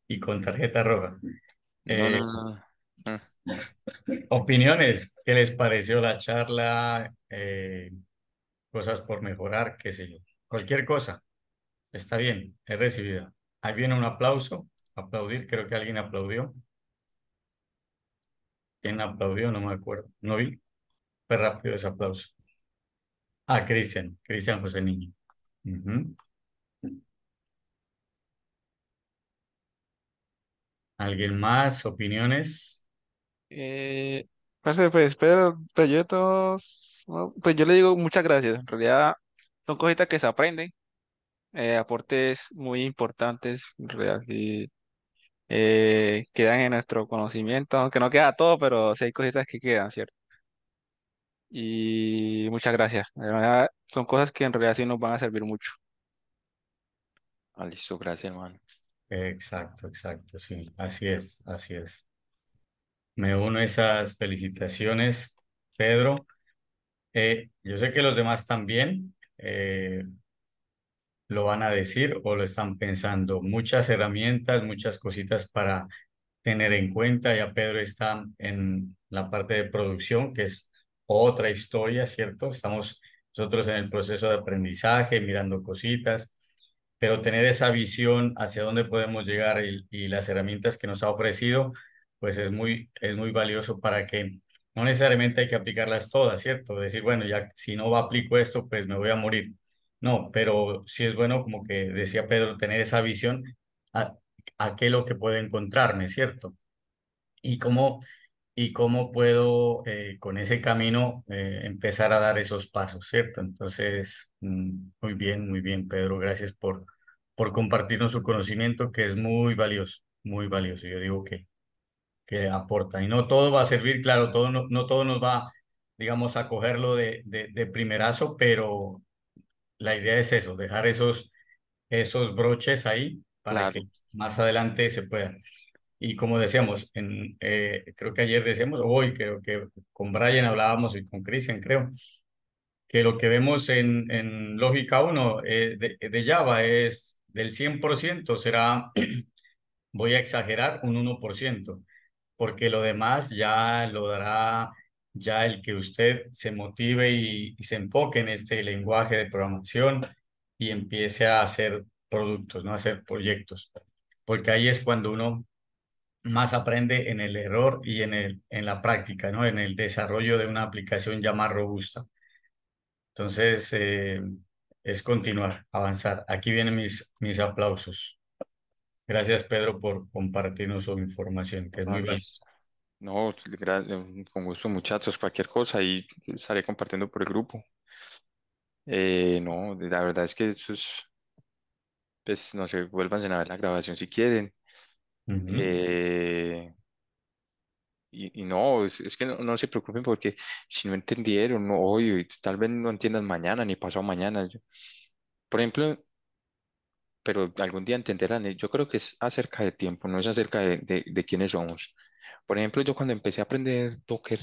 Y con tarjeta roja. No, no, Eh, no. Mm. Opiniones, ¿qué les pareció la charla? Cosas por mejorar, qué sé yo. Cualquier cosa, está bien, es recibida. Ahí viene un aplauso, aplaudir, creo que alguien aplaudió. ¿Quién aplaudió? No me acuerdo. No vi, fue rápido ese aplauso. Ah, Cristian José Niño. Ujú. ¿Alguien más? ¿Opiniones? Eh, parce, pues, Pedro, pues yo de todos, no, pues yo le digo muchas gracias. En realidad son cositas que se aprenden, aportes muy importantes, en realidad, que quedan en nuestro conocimiento, aunque no queda todo, pero sí hay cositas que quedan, ¿cierto? Y muchas gracias. De verdad, son cosas que en realidad sí nos van a servir mucho. Ah, listo, gracias, hermano. Exacto, exacto, sí, así es, así es. Me uno a esas felicitaciones, Pedro. Yo sé que los demás también lo van a decir o lo están pensando. Muchas herramientas, muchas cositas para tener en cuenta. Ya Pedro está en la parte de producción, que es otra historia, ¿cierto? Estamos nosotros en el proceso de aprendizaje, mirando cositas, pero tener esa visión hacia dónde podemos llegar y las herramientas que nos ha ofrecido, pues es muy valioso para que no necesariamente hay que aplicarlas todas, ¿cierto? Decir, bueno, ya si no aplico esto, pues me voy a morir. No, pero sí es bueno, como que decía Pedro, tener esa visión a, a qué es lo que puedo encontrarme, ¿cierto? Y cómo y cómo puedo con ese camino empezar a dar esos pasos, ¿cierto? Entonces, muy bien, Pedro, gracias por compartirnos su conocimiento, que es muy valioso, muy valioso. Yo digo que aporta. Y no todo va a servir, claro, todo no todo nos va, digamos, a cogerlo de primerazo, pero la idea es eso, dejar esos broches ahí para Claro, que más adelante se pueda. Y como decíamos, creo que ayer decíamos, o hoy creo que con Brian hablábamos y con Christian creo, que lo que vemos en lógica uno de Java es del 100% será, voy a exagerar, un 1%, porque lo demás ya lo dará ya el que usted se motive y se enfoque en este lenguaje de programación y empiece a hacer productos, ¿no? A hacer proyectos, porque ahí es cuando uno más aprende en el error y en la práctica, ¿no? En el desarrollo de una aplicación ya más robusta. Entonces, es continuar, avanzar. Aquí vienen mis aplausos. Gracias, Pedro, por compartirnos su información, que es no, muy valiosa. no, con gusto muchachos, cualquier cosa y estaré compartiendo por el grupo. No, la verdad es que eso es, pues no sé, vuelvan a ver la grabación si quieren. Ujú. Eh, y no, es que no se preocupen porque si no entendieron, no, hoy, y tal vez no entiendan mañana ni pasado mañana. Por ejemplo, pero algún día entenderán. Yo creo que es acerca de tiempo, no es acerca de quiénes somos. Por ejemplo, yo cuando empecé a aprender Docker,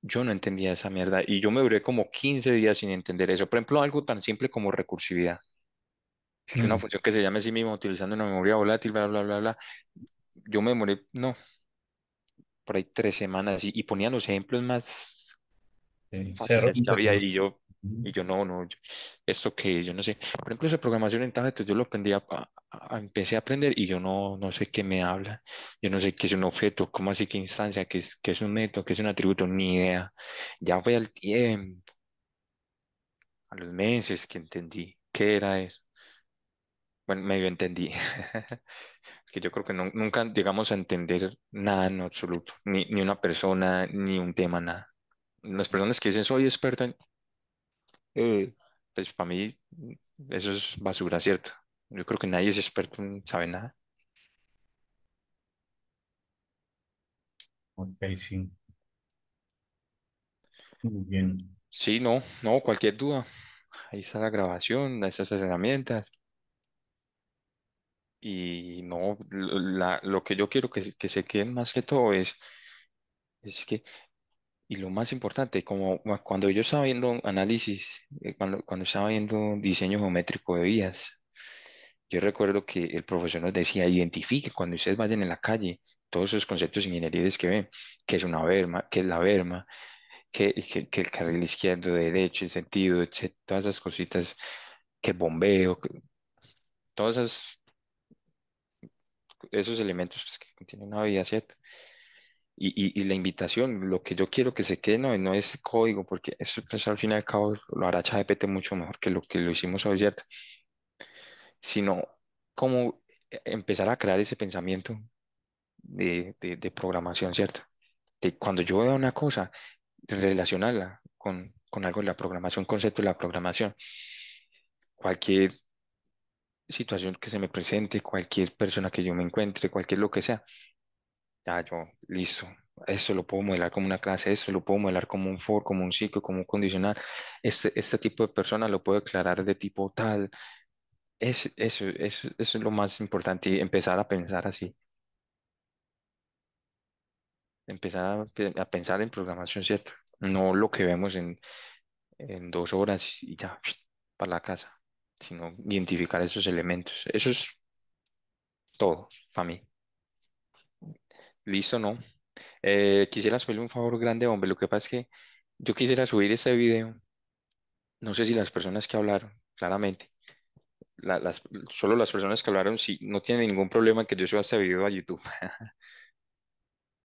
yo no entendía esa mierda y yo me duré como 15 días sin entender eso. Por ejemplo, algo tan simple como recursividad. Es que una Mm. función que se llame a sí misma utilizando una memoria volátil, bla, bla, bla, bla. Yo me demoré, no, por ahí 3 semanas y ponía los ejemplos más Cerro fáciles un que había poco. y yo no, no, ¿esto qué es? Yo no sé. Por ejemplo, esa programación en Tagetos yo lo aprendí, empecé a aprender y yo no sé qué me habla. Yo no sé qué es un objeto, cómo así que instancia, qué es un método, qué es un atributo, ni idea. Ya fue al tiempo, a los meses que entendí qué era eso. Bueno, medio entendí. Que yo creo que nunca llegamos a entender nada en absoluto, ni una persona, ni un tema, nada. Las personas que dicen soy experto en pues para mí eso es basura, ¿cierto? Yo creo que nadie es experto en sabe nada. Ok, sí. Muy bien. Sí, no, cualquier duda. Ahí está la grabación, esas herramientas. Y no, lo que yo quiero que se queden más que todo es que, y lo más importante, como cuando yo estaba viendo análisis, cuando estaba viendo diseño geométrico de vías, yo recuerdo que el profesor nos decía, identifique cuando ustedes vayan en la calle todos esos conceptos ingenieriles que ven, que es una berma, que es la berma, que el carril izquierdo, derecho, el sentido, etcétera, todas esas cositas, que el bombeo, todos esos elementos pues, que tienen una vida, ¿cierto? Y la invitación, lo que yo quiero que se quede no es código, porque eso pues, al fin y al cabo lo hará ChatGPT mucho mejor que lo hicimos hoy, ¿cierto? Sino como empezar a crear ese pensamiento de programación, ¿cierto? De cuando yo veo una cosa, relacionarla con algo de la programación, concepto de la programación. Cualquier situación que se me presente, cualquier persona que yo me encuentre, cualquier lo que sea, ya yo, listo. Esto lo puedo modelar como una clase, esto lo puedo modelar como un for, como un ciclo, como un condicional. Este tipo de persona lo puedo declarar de tipo tal. Eso es lo más importante, y empezar a pensar así, empezar a pensar en programación, ¿cierto? No lo que vemos en 2 horas y ya, para la casa, sino identificar esos elementos. Eso es todo para mí. Listo, ¿no? Quisiera pedirle un favor grande, hombre. Lo que pasa es que yo quisiera subir este video. No sé si las personas que hablaron, claramente, solo las personas que hablaron, si no tienen ningún problema en que yo suba este video a YouTube.